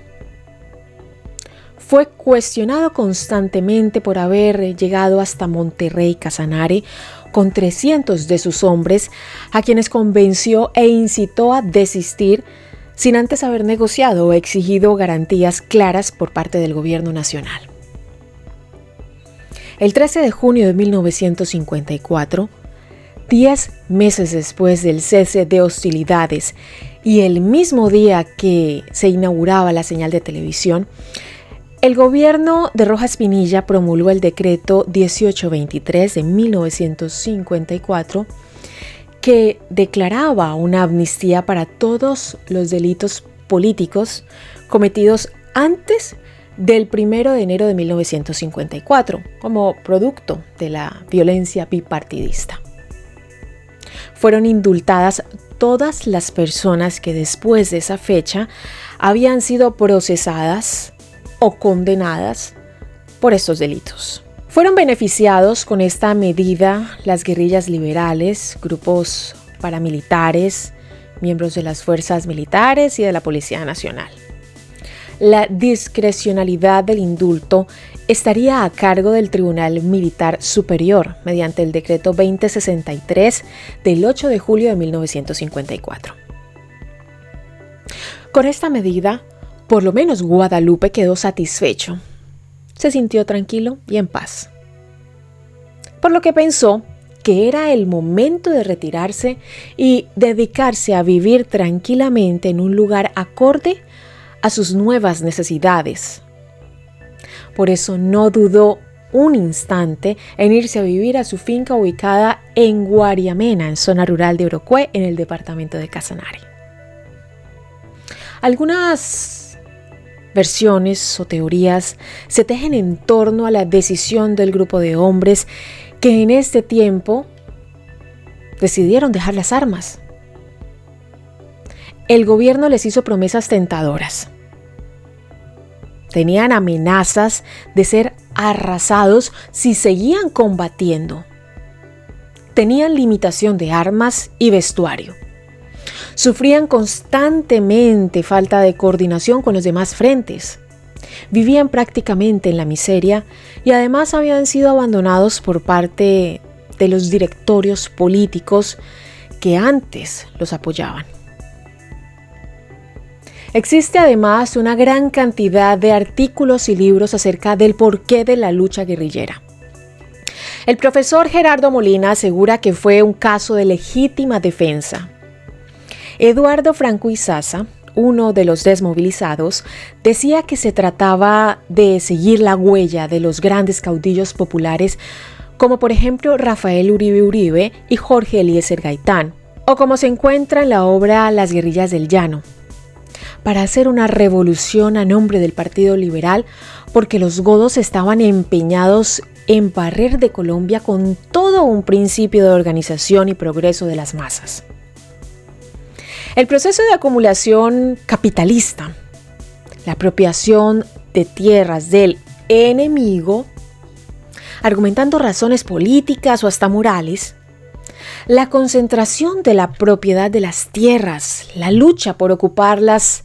Fue cuestionado constantemente por haber llegado hasta Monterrey Casanare con 300 de sus hombres, a quienes convenció e incitó a desistir sin antes haber negociado o exigido garantías claras por parte del gobierno nacional. El 13 de junio de 1954, 10 meses después del cese de hostilidades y el mismo día que se inauguraba la señal de televisión, el gobierno de Rojas Pinilla promulgó el decreto 1823 de 1954 que declaraba una amnistía para todos los delitos políticos cometidos antes del 1 de enero de 1954 como producto de la violencia bipartidista. Fueron indultadas todas las personas que después de esa fecha habían sido procesadas o condenadas por estos delitos. Fueron beneficiados con esta medida las guerrillas liberales, grupos paramilitares, miembros de las fuerzas militares y de la Policía Nacional. la discrecionalidad del indulto estaría a cargo del Tribunal Militar Superior mediante el decreto 2063 del 8 de julio de 1954. Con esta medida, por lo menos Guadalupe quedó satisfecho. Se sintió tranquilo y en paz. Por lo que pensó que era el momento de retirarse y dedicarse a vivir tranquilamente en un lugar acorde a sus nuevas necesidades. Por eso no dudó un instante en irse a vivir a su finca ubicada en Guariamena, en zona rural de Orocué, en el departamento de Casanare. Algunas versiones o teorías se tejen en torno a la decisión del grupo de hombres que en este tiempo decidieron dejar las armas. El gobierno les hizo promesas tentadoras. Tenían amenazas de ser arrasados si seguían combatiendo. Tenían limitación de armas y vestuario. Sufrían constantemente falta de coordinación con los demás frentes. Vivían prácticamente en la miseria y además habían sido abandonados por parte de los directorios políticos que antes los apoyaban. Existe además una gran cantidad de artículos y libros acerca del porqué de la lucha guerrillera. El profesor Gerardo Molina asegura que fue un caso de legítima defensa. Eduardo Franco Izaza, uno de los desmovilizados, decía que se trataba de seguir la huella de los grandes caudillos populares, como por ejemplo Rafael Uribe Uribe y Jorge Eliezer Gaitán, o como se encuentra en la obra Las guerrillas del llano, para hacer una revolución a nombre del Partido Liberal, porque los godos estaban empeñados en barrer de Colombia con todo un principio de organización y progreso de las masas. El proceso de acumulación capitalista, la apropiación de tierras del enemigo, argumentando razones políticas o hasta morales, la concentración de la propiedad de las tierras, la lucha por ocuparlas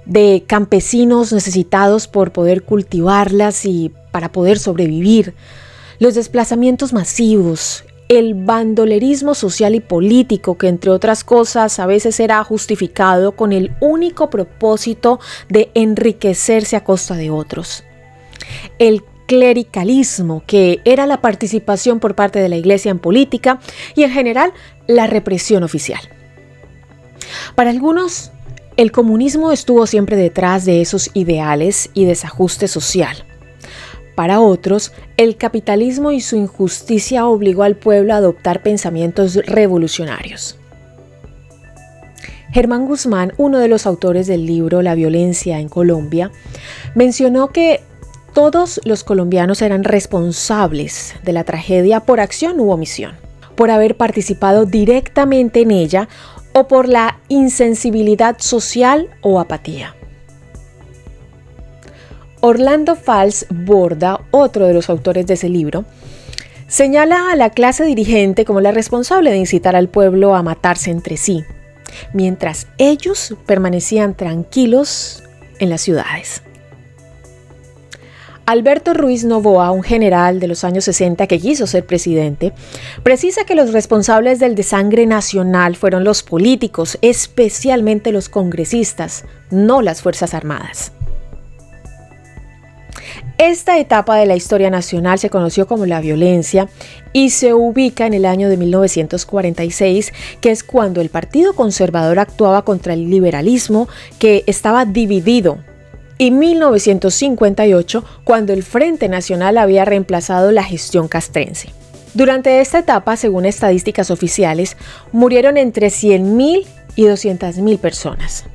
de campesinos necesitados por poder cultivarlas y para poder sobrevivir, los desplazamientos masivos, el bandolerismo social y político que, entre otras cosas, a veces era justificado con el único propósito de enriquecerse a costa de otros. El clericalismo, que era la participación por parte de la Iglesia en política y, en general, la represión oficial. Para algunos, el comunismo estuvo siempre detrás de esos ideales y desajuste social. Para otros, el capitalismo y su injusticia obligó al pueblo a adoptar pensamientos revolucionarios. Germán Guzmán, uno de los autores del libro La violencia en Colombia, mencionó que todos los colombianos eran responsables de la tragedia por acción u omisión, por haber participado directamente en ella o por la insensibilidad social o apatía. Orlando Fals Borda, otro de los autores de ese libro, señala a la clase dirigente como la responsable de incitar al pueblo a matarse entre sí, mientras ellos permanecían tranquilos en las ciudades. Alberto Ruiz Novoa, un general de los años 60 que quiso ser presidente, precisa que los responsables del desangre nacional fueron los políticos, especialmente los congresistas, no las Fuerzas Armadas. Esta etapa de la historia nacional se conoció como la violencia y se ubica en el año de 1946, que es cuando el Partido Conservador actuaba contra el liberalismo, que estaba dividido, y 1958, cuando el Frente Nacional había reemplazado la gestión castrense. Durante esta etapa, según estadísticas oficiales, murieron entre 100.000 y 200.000 personas.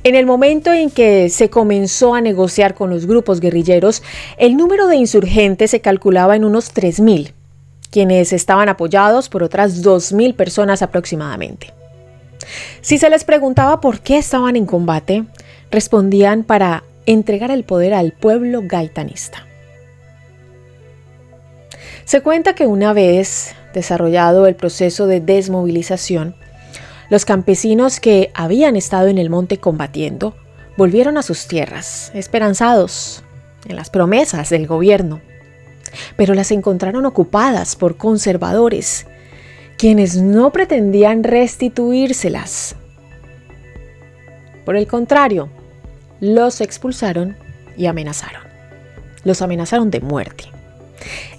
En el momento en que se comenzó a negociar con los grupos guerrilleros, el número de insurgentes se calculaba en unos 3.000, quienes estaban apoyados por otras 2.000 personas aproximadamente. Si se les preguntaba por qué estaban en combate, respondían para entregar el poder al pueblo gaitanista. Se cuenta que una vez desarrollado el proceso de desmovilización, los campesinos que habían estado en el monte combatiendo volvieron a sus tierras, esperanzados en las promesas del gobierno, pero las encontraron ocupadas por conservadores, quienes no pretendían restituírselas. Por el contrario, los expulsaron y amenazaron. Los amenazaron de muerte.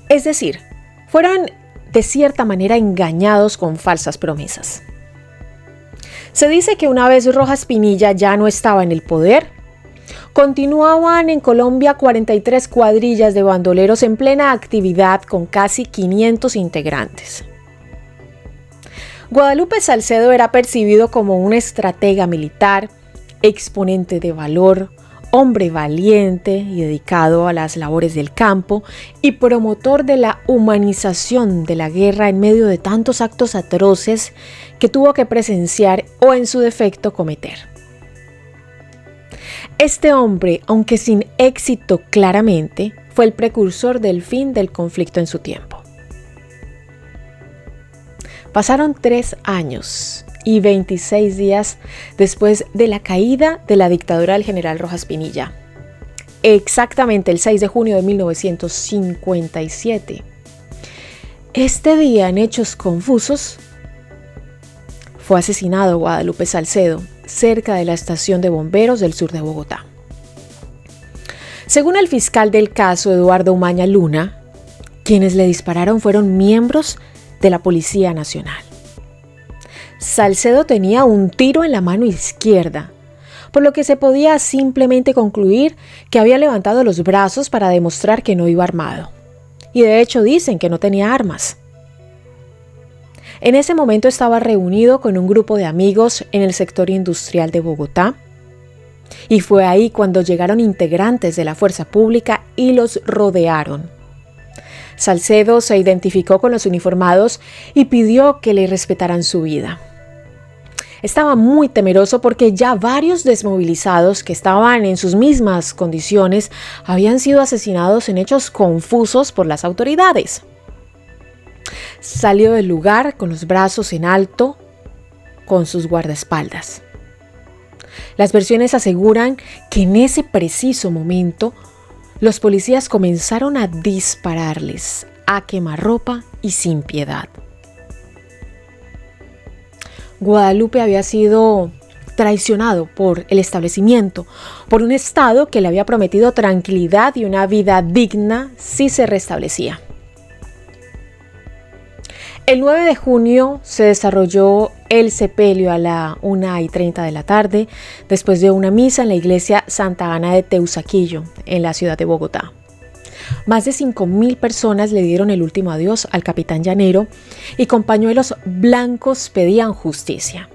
Es decir, fueron de cierta manera engañados con falsas promesas. Se dice que una vez Rojas Pinilla ya no estaba en el poder, continuaban en Colombia 43 cuadrillas de bandoleros en plena actividad con casi 500 integrantes. Guadalupe Salcedo era percibido como un estratega militar, exponente de valor, hombre valiente y dedicado a las labores del campo y promotor de la humanización de la guerra en medio de tantos actos atroces que tuvo que presenciar o en su defecto cometer. Este hombre, aunque sin éxito claramente, fue el precursor del fin del conflicto en su tiempo. Pasaron 3 años y 26 días después de la caída de la dictadura del general Rojas Pinilla. Exactamente el 6 de junio de 1957. Este día, en hechos confusos, fue asesinado Guadalupe Salcedo, cerca de la estación de bomberos del sur de Bogotá. Según el fiscal del caso, Eduardo Umaña Luna, quienes le dispararon fueron miembros de la Policía Nacional. Salcedo tenía un tiro en la mano izquierda, por lo que se podía simplemente concluir que había levantado los brazos para demostrar que no iba armado. Y de hecho dicen que no tenía armas. En ese momento estaba reunido con un grupo de amigos en el sector industrial de Bogotá, y fue ahí cuando llegaron integrantes de la fuerza pública y los rodearon. Salcedo se identificó con los uniformados y pidió que le respetaran su vida. Estaba muy temeroso porque ya varios desmovilizados que estaban en sus mismas condiciones habían sido asesinados en hechos confusos por las autoridades. Salió del lugar con los brazos en alto, con sus guardaespaldas. Las versiones aseguran que en ese preciso momento los policías comenzaron a dispararles a quemarropa y sin piedad. Guadalupe había sido traicionado por el establecimiento, por un Estado que le había prometido tranquilidad y una vida digna si se restablecía. El 9 de junio se desarrolló el sepelio a la 1:30 de la tarde, después de una misa en la iglesia Santa Ana de Teusaquillo, en la ciudad de Bogotá. Más de 5.000 personas le dieron el último adiós al capitán llanero y con pañuelos blancos pedían justicia.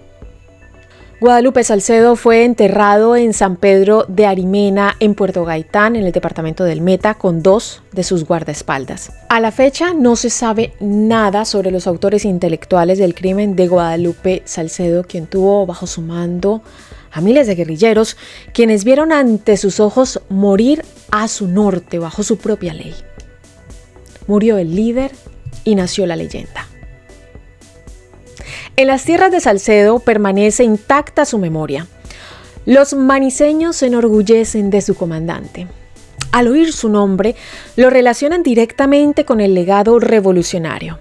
Guadalupe Salcedo fue enterrado en San Pedro de Arimena, en Puerto Gaitán, en el departamento del Meta, con 2 de sus guardaespaldas. A la fecha no se sabe nada sobre los autores intelectuales del crimen de Guadalupe Salcedo, quien tuvo bajo su mando a miles de guerrilleros, quienes vieron ante sus ojos morir a su norte bajo su propia ley. Murió el líder y nació la leyenda. En las tierras de Salcedo permanece intacta su memoria. Los maniseños se enorgullecen de su comandante. Al oír su nombre, lo relacionan directamente con el legado revolucionario.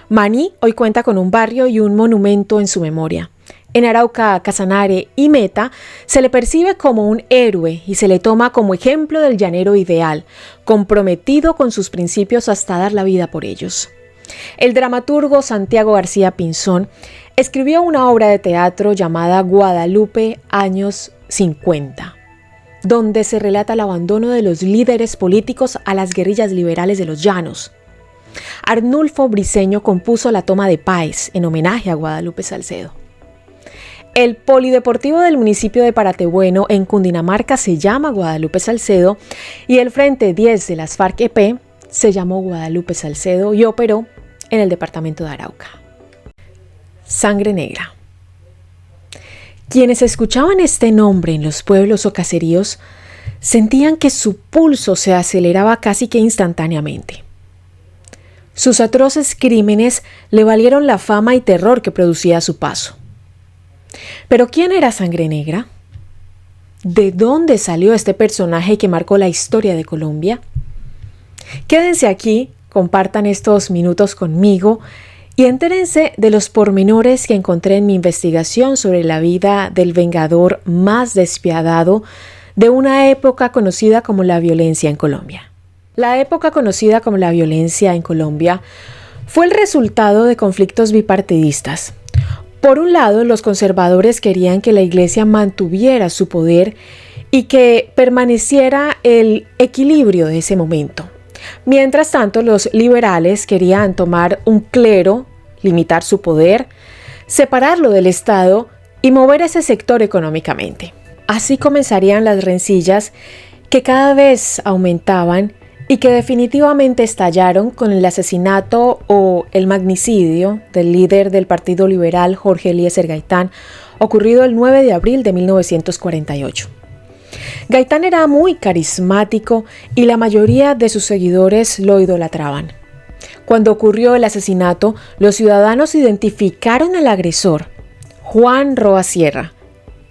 Maní hoy cuenta con un barrio y un monumento en su memoria. En Arauca, Casanare y Meta se le percibe como un héroe y se le toma como ejemplo del llanero ideal, comprometido con sus principios hasta dar la vida por ellos. El dramaturgo Santiago García Pinzón escribió una obra de teatro llamada Guadalupe años 50, donde se relata el abandono de los líderes políticos a las guerrillas liberales de los llanos. Arnulfo Briceño compuso La toma de Páez en homenaje a Guadalupe Salcedo. El polideportivo del municipio de Paratebueno en Cundinamarca se llama Guadalupe Salcedo y el Frente 10 de las FARC-EP se llamó Guadalupe Salcedo y operó en el departamento de Arauca. Sangre Negra. Quienes escuchaban este nombre en los pueblos o caseríos sentían que su pulso se aceleraba casi que instantáneamente. Sus atroces crímenes le valieron la fama y terror que producía a su paso. ¿Pero quién era Sangre Negra? de dónde salió este personaje que marcó la historia de Colombia? Quédense aquí, compartan estos minutos conmigo y entérense de los pormenores que encontré en mi investigación sobre la vida del vengador más despiadado de una época conocida como la violencia en Colombia. La época conocida como la violencia en Colombia fue el resultado de conflictos bipartidistas. Por un lado, los conservadores querían que la Iglesia mantuviera su poder y que permaneciera el equilibrio de ese momento. Mientras tanto, los liberales querían tomar un clero, limitar su poder, separarlo del Estado y mover ese sector económicamente. Así comenzarían las rencillas que cada vez aumentaban y que definitivamente estallaron con el asesinato o el magnicidio del líder del Partido Liberal, Jorge Eliezer Gaitán, ocurrido el 9 de abril de 1948. Gaitán era muy carismático y la mayoría de sus seguidores lo idolatraban. Cuando ocurrió el asesinato, los ciudadanos identificaron al agresor, Juan Roa Sierra,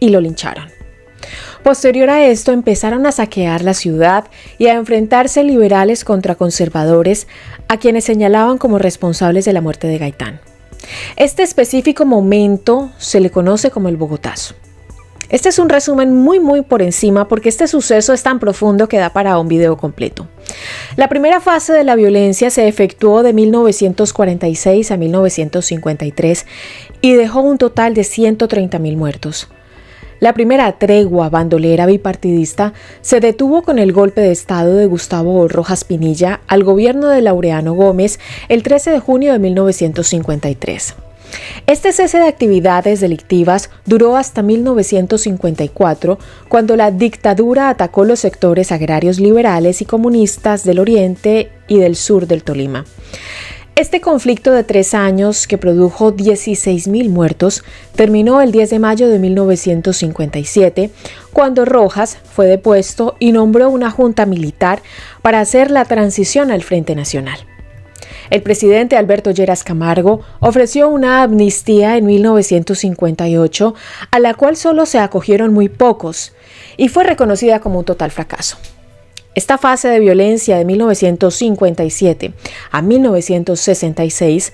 y lo lincharon. Posterior a esto empezaron a saquear la ciudad y a enfrentarse liberales contra conservadores, a quienes señalaban como responsables de la muerte de Gaitán. Este específico momento se le conoce como el Bogotazo. Este es un resumen muy por encima porque este suceso es tan profundo que da para un video completo. La primera fase de la violencia se efectuó de 1946 a 1953 y dejó un total de 130.000 muertos. La primera tregua bandolera bipartidista se detuvo con el golpe de Estado de Gustavo Rojas Pinilla al gobierno de Laureano Gómez el 13 de junio de 1953. Este cese de actividades delictivas duró hasta 1954, cuando la dictadura atacó los sectores agrarios liberales y comunistas del oriente y del sur del Tolima. Este conflicto de 3 años, que produjo 16.000 muertos, terminó el 10 de mayo de 1957, cuando Rojas fue depuesto y nombró una junta militar para hacer la transición al Frente Nacional. El presidente Alberto Lleras Camargo ofreció una amnistía en 1958, a la cual solo se acogieron muy pocos, y fue reconocida como un total fracaso. Esta fase de violencia de 1957 a 1966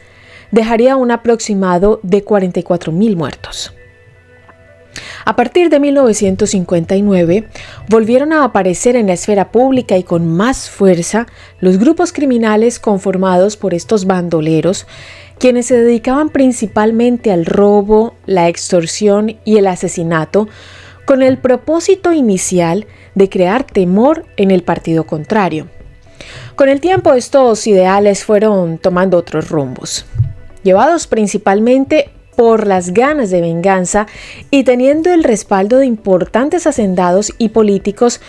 dejaría un aproximado de 44.000 muertos. A partir de 1959, volvieron a aparecer en la esfera pública y con más fuerza los grupos criminales conformados por estos bandoleros, quienes se dedicaban principalmente al robo, la extorsión y el asesinato, con el propósito inicial de crear temor en el partido contrario. Con el tiempo, estos ideales fueron tomando otros rumbos, llevados principalmente por las ganas de venganza y teniendo el respaldo de importantes hacendados y políticos.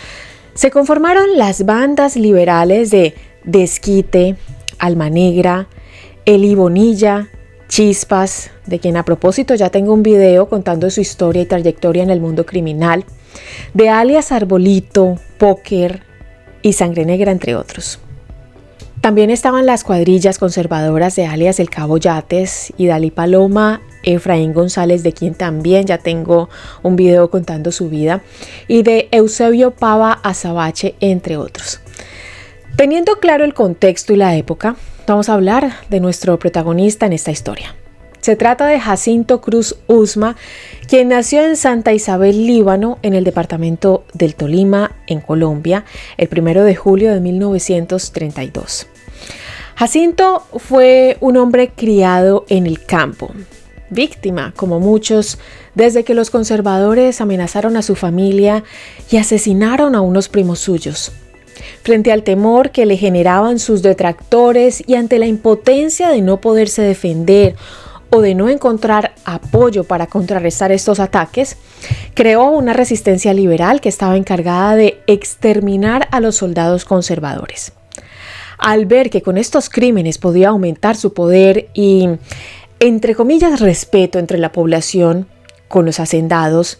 Se conformaron las bandas liberales de Desquite, Alma Negra, Eli Bonilla, Chispas, de quien a propósito ya tengo un video contando su historia y trayectoria en el mundo criminal, de alias Arbolito, Póker y Sangre Negra, entre otros. También estaban las cuadrillas conservadoras de alias El Cabo Yates y Dalí Paloma, Efraín González, de quien también ya tengo un video contando su vida, y de Eusebio Pava Azabache, entre otros. Teniendo claro el contexto y la época, vamos a hablar de nuestro protagonista en esta historia. Se trata de Jacinto Cruz Usma, quien nació en Santa Isabel, Líbano, en el departamento del Tolima, en Colombia, el 1 de julio de 1932. Jacinto fue un hombre criado en el campo, víctima, como muchos, desde que los conservadores amenazaron a su familia y asesinaron a unos primos suyos. Frente al temor que le generaban sus detractores y ante la impotencia de no poderse defender o de no encontrar apoyo para contrarrestar estos ataques, creó una resistencia liberal que estaba encargada de exterminar a los soldados conservadores. Al ver que con estos crímenes podía aumentar su poder y, entre comillas, respeto entre la población con los hacendados,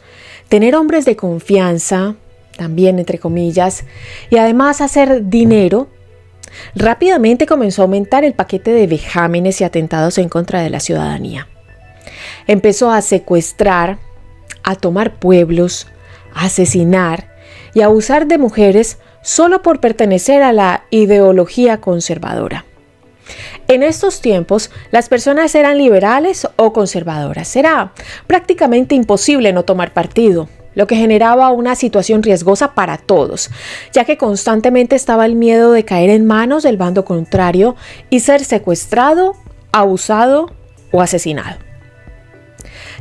tener hombres de confianza, también entre comillas, y además hacer dinero, rápidamente comenzó a aumentar el paquete de vejámenes y atentados en contra de la ciudadanía. Empezó a secuestrar, a tomar pueblos, a asesinar y a abusar de mujeres solo por pertenecer a la ideología conservadora. En estos tiempos, las personas eran liberales o conservadoras. Era prácticamente imposible no tomar partido, lo que generaba una situación riesgosa para todos, ya que constantemente estaba el miedo de caer en manos del bando contrario y ser secuestrado, abusado o asesinado.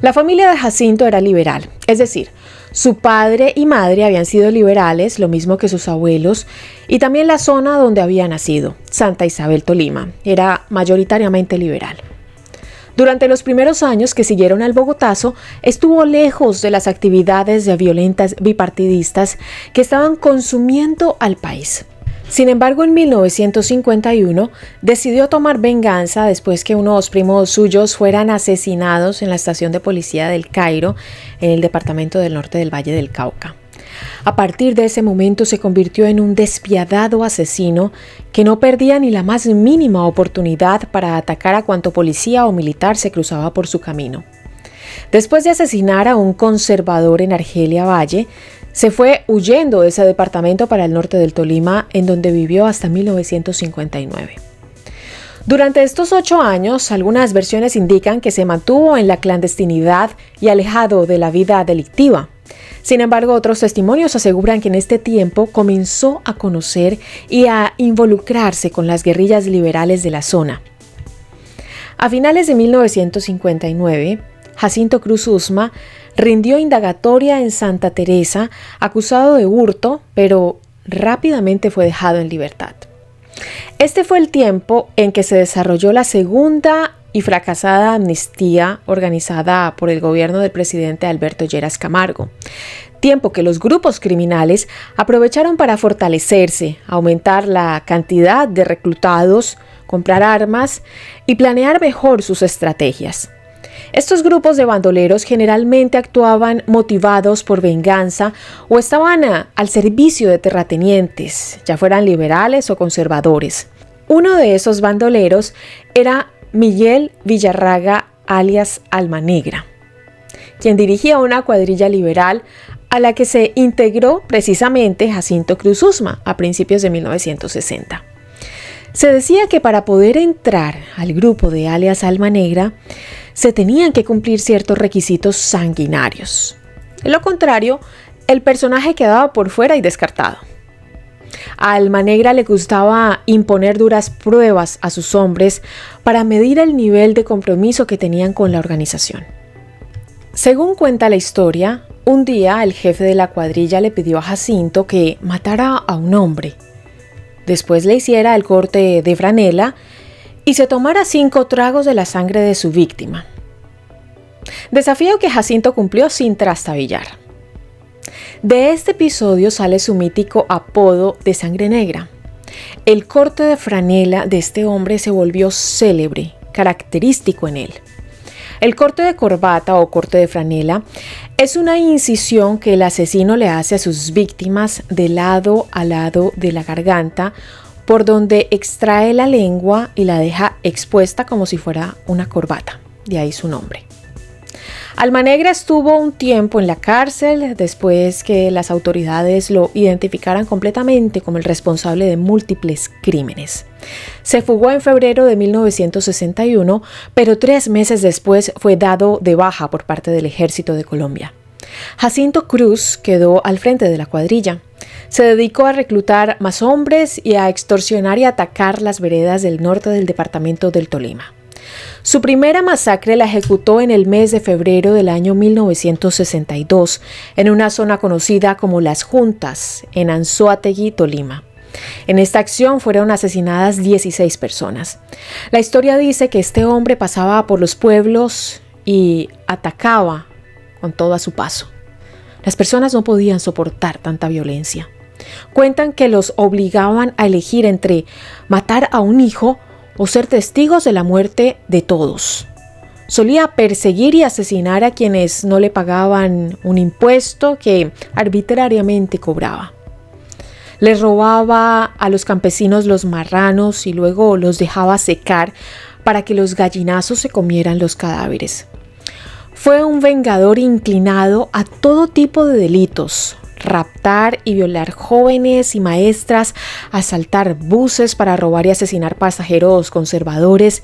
La familia de Jacinto era liberal, es decir, su padre y madre habían sido liberales, lo mismo que sus abuelos, y también la zona donde había nacido, Santa Isabel, Tolima, era mayoritariamente liberal. Durante los primeros años que siguieron al Bogotazo, estuvo lejos de las actividades violentas bipartidistas que estaban consumiendo al país. Sin embargo, en 1951 decidió tomar venganza después que unos primos suyos fueran asesinados en la estación de policía del Cairo, en el departamento del norte del Valle del Cauca. A partir de ese momento se convirtió en un despiadado asesino que no perdía ni la más mínima oportunidad para atacar a cuanto policía o militar se cruzaba por su camino. Después de asesinar a un conservador en Argelia Valle, se fue huyendo de ese departamento para el norte del Tolima, en donde vivió hasta 1959. Durante estos 8 años, algunas versiones indican que se mantuvo en la clandestinidad y alejado de la vida delictiva. Sin embargo, otros testimonios aseguran que en este tiempo comenzó a conocer y a involucrarse con las guerrillas liberales de la zona. A finales de 1959, Jacinto Cruz Usma rindió indagatoria en Santa Teresa, acusado de hurto, pero rápidamente fue dejado en libertad. Este fue el tiempo en que se desarrolló la segunda y fracasada amnistía organizada por el gobierno del presidente Alberto Lleras Camargo, tiempo que los grupos criminales aprovecharon para fortalecerse, aumentar la cantidad de reclutados, comprar armas y planear mejor sus estrategias. Estos grupos de bandoleros generalmente actuaban motivados por venganza o estaban al servicio de terratenientes, ya fueran liberales o conservadores. Uno de esos bandoleros era Miguel Villarraga, alias Alma Negra, quien dirigía una cuadrilla liberal a la que se integró precisamente Jacinto Cruz Usma a principios de 1960. Se decía que para poder entrar al grupo de alias Alma Negra, se tenían que cumplir ciertos requisitos sanguinarios. De lo contrario, el personaje quedaba por fuera y descartado. A Alma Negra le gustaba imponer duras pruebas a sus hombres para medir el nivel de compromiso que tenían con la organización. Según cuenta la historia, un día el jefe de la cuadrilla le pidió a Jacinto que matara a un hombre. Después le hiciera el corte de franela y se tomara 5 tragos de la sangre de su víctima. Desafío que Jacinto cumplió sin trastabillar. De este episodio sale su mítico apodo de Sangre Negra. El corte de franela de este hombre se volvió célebre, característico en él. El corte de corbata o corte de franela es una incisión que el asesino le hace a sus víctimas de lado a lado de la garganta, por donde extrae la lengua y la deja expuesta como si fuera una corbata. De ahí su nombre. Alma Negra estuvo un tiempo en la cárcel después que las autoridades lo identificaran completamente como el responsable de múltiples crímenes. Se fugó en febrero de 1961, pero 3 meses después fue dado de baja por parte del Ejército de Colombia. Jacinto Cruz quedó al frente de la cuadrilla. Se dedicó a reclutar más hombres y a extorsionar y atacar las veredas del norte del departamento del Tolima. Su primera masacre la ejecutó en el mes de febrero del año 1962, en una zona conocida como Las Juntas, en Anzoátegui, Tolima. En esta acción fueron asesinadas 16 personas. La historia dice que este hombre pasaba por los pueblos y atacaba con todo a su paso. Las personas no podían soportar tanta violencia. Cuentan que los obligaban a elegir entre matar a un hijo o ser testigos de la muerte de todos. Solía perseguir y asesinar a quienes no le pagaban un impuesto que arbitrariamente cobraba. Les robaba a los campesinos los marranos y luego los dejaba secar para que los gallinazos se comieran los cadáveres. Fue un vengador inclinado a todo tipo de delitos: raptar y violar jóvenes y maestras, asaltar buses para robar y asesinar pasajeros conservadores.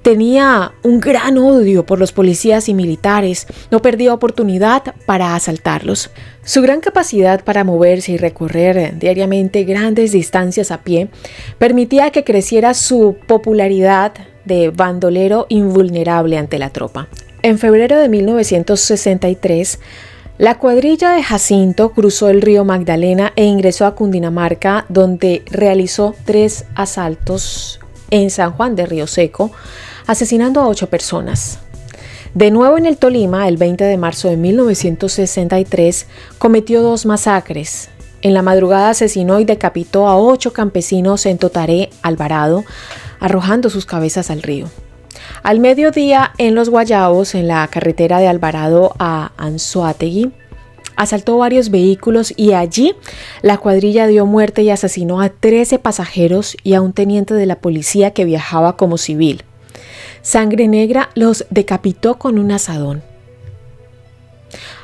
Tenía un gran odio por los policías y militares, no perdía oportunidad para asaltarlos. Su gran capacidad para moverse y recorrer diariamente grandes distancias a pie permitía que creciera su popularidad de bandolero invulnerable ante la tropa. En febrero de 1963, la cuadrilla de Jacinto cruzó el río Magdalena e ingresó a Cundinamarca, donde realizó 3 asaltos en San Juan de Río Seco, asesinando a 8 personas. De nuevo en el Tolima, el 20 de marzo de 1963, cometió 2 masacres. En la madrugada asesinó y decapitó a 8 campesinos en Totaré, Alvarado, arrojando sus cabezas al río. Al mediodía, en Los Guayabos, en la carretera de Alvarado a Anzoátegui, asaltó varios vehículos y allí la cuadrilla dio muerte y asesinó a 13 pasajeros y a un teniente de la policía que viajaba como civil. Sangre Negra los decapitó con un azadón.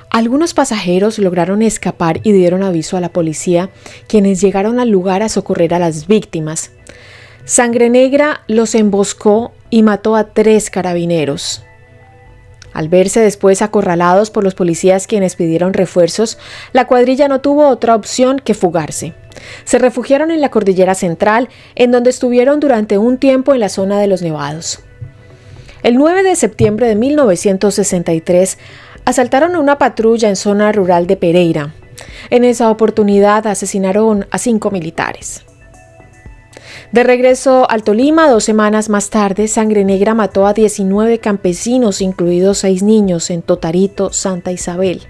Algunos pasajeros lograron escapar y dieron aviso a la policía, quienes llegaron al lugar a socorrer a las víctimas. Sangre Negra los emboscó y mató a 3 carabineros. Al verse después acorralados por los policías, quienes pidieron refuerzos, la cuadrilla no tuvo otra opción que fugarse. Se refugiaron en la cordillera central, en donde estuvieron durante un tiempo en la zona de los Nevados. El 9 de septiembre de 1963 asaltaron a una patrulla en zona rural de Pereira. En esa oportunidad asesinaron a 5 militares. De regreso al Tolima, 2 semanas más tarde, Sangre Negra mató a 19 campesinos, incluidos 6 niños, en Totarito, Santa Isabel.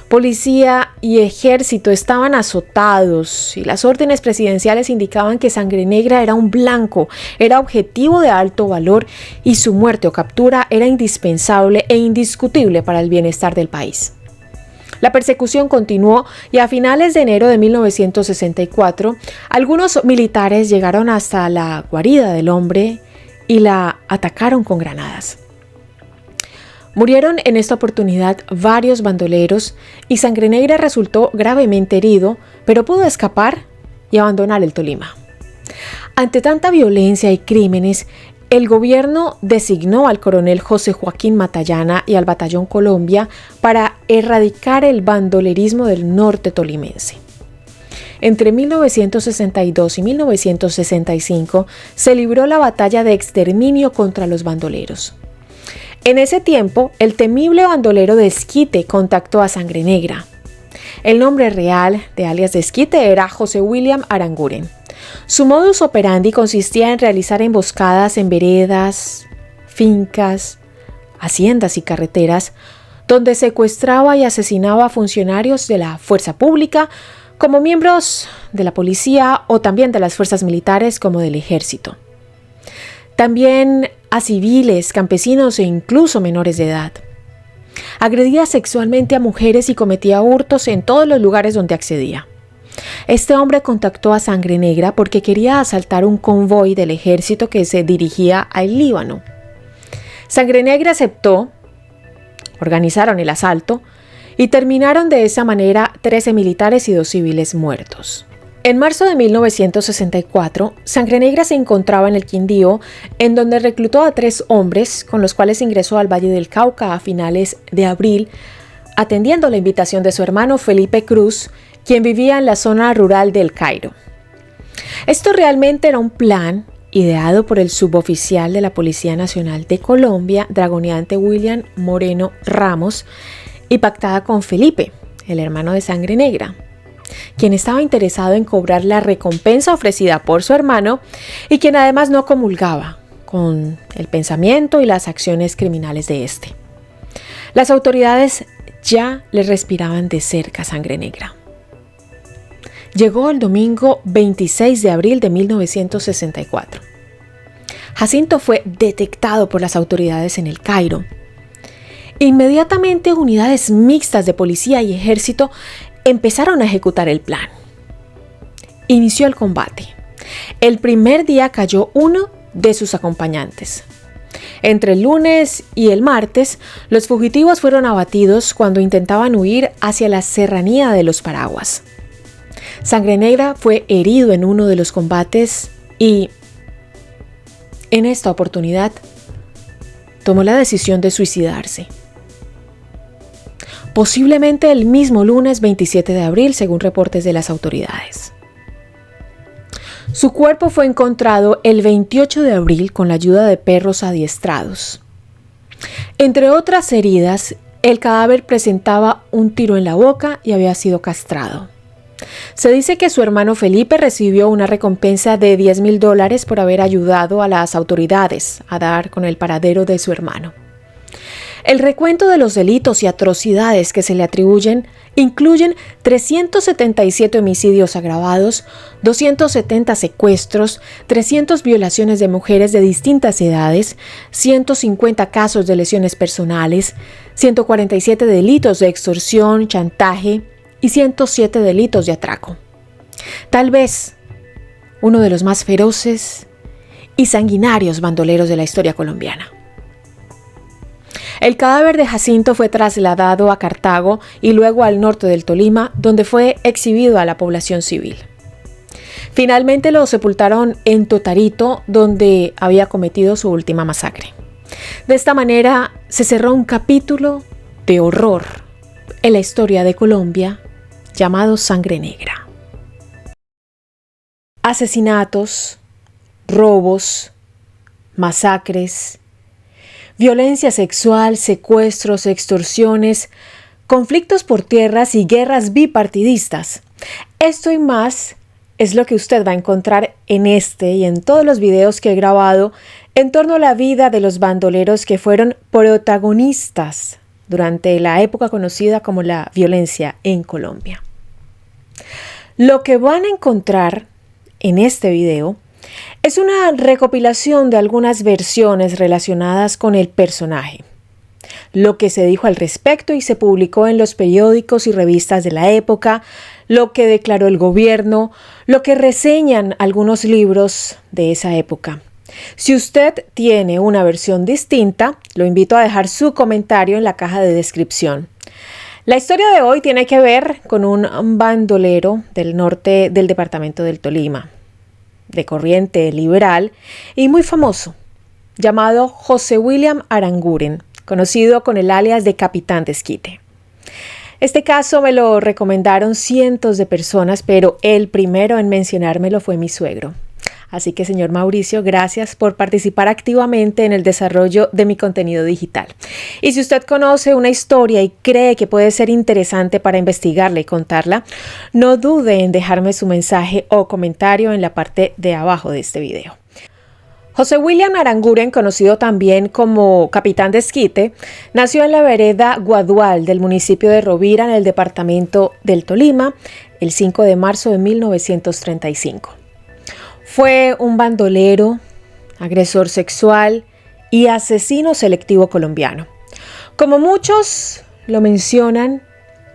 Policía y ejército estaban azotados y las órdenes presidenciales indicaban que Sangre Negra era un blanco, era objetivo de alto valor y su muerte o captura era indispensable e indiscutible para el bienestar del país. La persecución continuó y a finales de enero de 1964, algunos militares llegaron hasta la guarida del hombre y la atacaron con granadas. Murieron en esta oportunidad varios bandoleros y Sangre Negra resultó gravemente herido, pero pudo escapar y abandonar el Tolima. Ante tanta violencia y crímenes, el gobierno designó al coronel José Joaquín Matallana y al Batallón Colombia para erradicar el bandolerismo del norte tolimense. Entre 1962 y 1965 se libró la batalla de exterminio contra los bandoleros. En ese tiempo, el temible bandolero de Esquite contactó a Sangre Negra. El nombre real de alias de Esquite era José William Aranguren. Su modus operandi consistía en realizar emboscadas en veredas, fincas, haciendas y carreteras, donde secuestraba y asesinaba a funcionarios de la fuerza pública, como miembros de la policía o también de las fuerzas militares como del ejército. También a civiles, campesinos e incluso menores de edad. Agredía sexualmente a mujeres y cometía hurtos en todos los lugares donde accedía. Este hombre contactó a Sangre Negra porque quería asaltar un convoy del ejército que se dirigía al Líbano. Sangre Negra aceptó, organizaron el asalto y terminaron de esa manera 13 militares y 2 civiles muertos. En marzo de 1964, Sangre Negra se encontraba en el Quindío, en donde reclutó a 3 hombres con los cuales ingresó al Valle del Cauca a finales de abril, atendiendo la invitación de su hermano Felipe Cruz, quien vivía en la zona rural del Cairo. Esto realmente era un plan ideado por el suboficial de la Policía Nacional de Colombia, dragoneante William Moreno Ramos, y pactada con Felipe, el hermano de Sangre Negra, quien estaba interesado en cobrar la recompensa ofrecida por su hermano y quien además no comulgaba con el pensamiento y las acciones criminales de este. Las autoridades ya le respiraban de cerca a Sangre Negra. Llegó el domingo 26 de abril de 1964. Jacinto fue detectado por las autoridades en el Cairo. Inmediatamente unidades mixtas de policía y ejército empezaron a ejecutar el plan. Inició el combate. El primer día cayó uno de sus acompañantes. Entre el lunes y el martes, los fugitivos fueron abatidos cuando intentaban huir hacia la serranía de los Paraguas. Sangre Negra fue herido en uno de los combates y, en esta oportunidad, tomó la decisión de suicidarse. Posiblemente el mismo lunes 27 de abril, según reportes de las autoridades. Su cuerpo fue encontrado el 28 de abril con la ayuda de perros adiestrados. Entre otras heridas, el cadáver presentaba un tiro en la boca y había sido castrado. Se dice que su hermano Felipe recibió una recompensa de $10,000 por haber ayudado a las autoridades a dar con el paradero de su hermano. El recuento de los delitos y atrocidades que se le atribuyen incluyen 377 homicidios agravados, 270 secuestros, 300 violaciones de mujeres de distintas edades, 150 casos de lesiones personales, 147 delitos de extorsión, chantaje y 107 delitos de atraco. Tal vez uno de los más feroces y sanguinarios bandoleros de la historia colombiana. El cadáver de Jacinto fue trasladado a Cartago y luego al norte del Tolima, donde fue exhibido a la población civil. Finalmente lo sepultaron en Totarito, donde había cometido su última masacre. De esta manera se cerró un capítulo de horror en la historia de Colombia llamado Sangre Negra. Asesinatos, robos, masacres, violencia sexual, secuestros, extorsiones, conflictos por tierras y guerras bipartidistas. Esto y más es lo que usted va a encontrar en este y en todos los videos que he grabado en torno a la vida de los bandoleros que fueron protagonistas durante la época conocida como la violencia en Colombia. Lo que van a encontrar en este video es una recopilación de algunas versiones relacionadas con el personaje, lo que se dijo al respecto y se publicó en los periódicos y revistas de la época, lo que declaró el gobierno, lo que reseñan algunos libros de esa época. Si usted tiene una versión distinta, lo invito a dejar su comentario en la caja de descripción. La historia de hoy tiene que ver con un bandolero del norte del departamento del Tolima, de corriente liberal y muy famoso, llamado José William Aranguren, conocido con el alias de Capitán Desquite. Este caso me lo recomendaron cientos de personas, pero el primero en mencionármelo fue mi suegro. Así que, señor Mauricio, gracias por participar activamente en el desarrollo de mi contenido digital. Y si usted conoce una historia y cree que puede ser interesante para investigarla y contarla, no dude en dejarme su mensaje o comentario en la parte de abajo de este video. José William Aranguren, conocido también como Capitán Desquite, nació en la vereda Guadual del municipio de Rovira, en el departamento del Tolima, el 5 de marzo de 1935. Fue un bandolero, agresor sexual y asesino selectivo colombiano. Como muchos lo mencionan,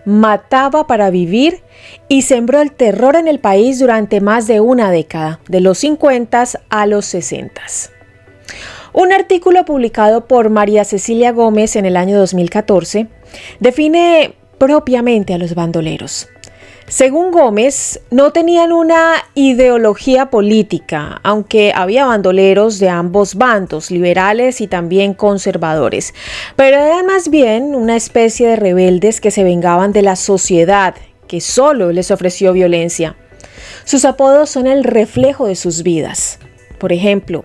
mataba para vivir y sembró el terror en el país durante más de una década, de los 50 a los 60. Un artículo publicado por María Cecilia Gómez en el año 2014 define propiamente a los bandoleros. Según Gómez, no tenían una ideología política, aunque había bandoleros de ambos bandos, liberales y también conservadores, pero eran más bien una especie de rebeldes que se vengaban de la sociedad, que solo les ofreció violencia. Sus apodos son el reflejo de sus vidas. Por ejemplo,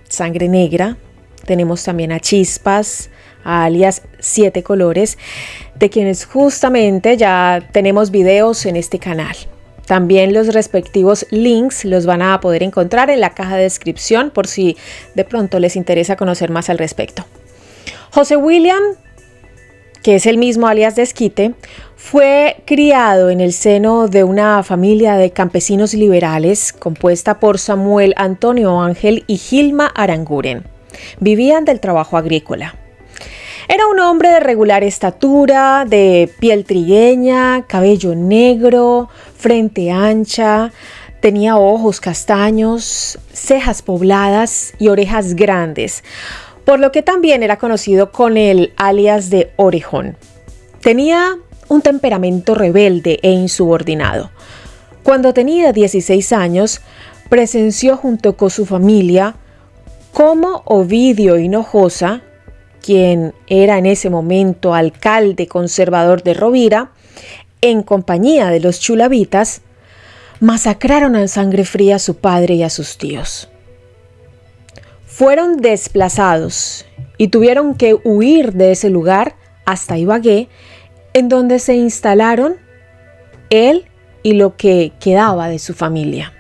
Sangre Negra, tenemos también a Chispas, alias 7 Colores, de quienes justamente ya tenemos videos en este canal. También los respectivos links los van a poder encontrar en la caja de descripción por si de pronto les interesa conocer más al respecto. José William, que es el mismo alias Desquite, fue criado en el seno de una familia de campesinos liberales compuesta por Samuel Antonio Ángel y Gilma Aranguren. Vivían del trabajo agrícola. Era un hombre de regular estatura, de piel trigueña, cabello negro, frente ancha, tenía ojos castaños, cejas pobladas y orejas grandes, por lo que también era conocido con el alias de Orejón. Tenía un temperamento rebelde e insubordinado. Cuando tenía 16 años, presenció junto con su familia cómo Ovidio Hinojosa, quien era en ese momento alcalde conservador de Rovira, en compañía de los chulavitas, masacraron a sangre fría a su padre y a sus tíos. Fueron desplazados y tuvieron que huir de ese lugar hasta Ibagué, en donde se instalaron él y lo que quedaba de su familia.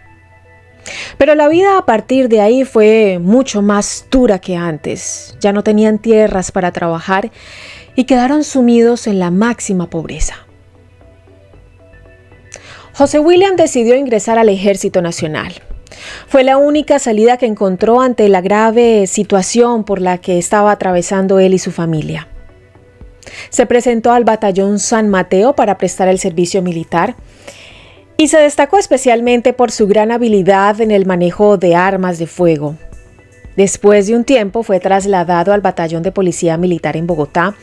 Pero la vida a partir de ahí fue mucho más dura que antes. Ya no tenían tierras para trabajar y quedaron sumidos en la máxima pobreza. José William decidió ingresar al Ejército Nacional. Fue la única salida que encontró ante la grave situación por la que estaba atravesando él y su familia. Se presentó al Batallón San Mateo para prestar el servicio militar y se destacó especialmente por su gran habilidad en el manejo de armas de fuego. Después de un tiempo fue trasladado al Batallón de Policía Militar en Bogotá,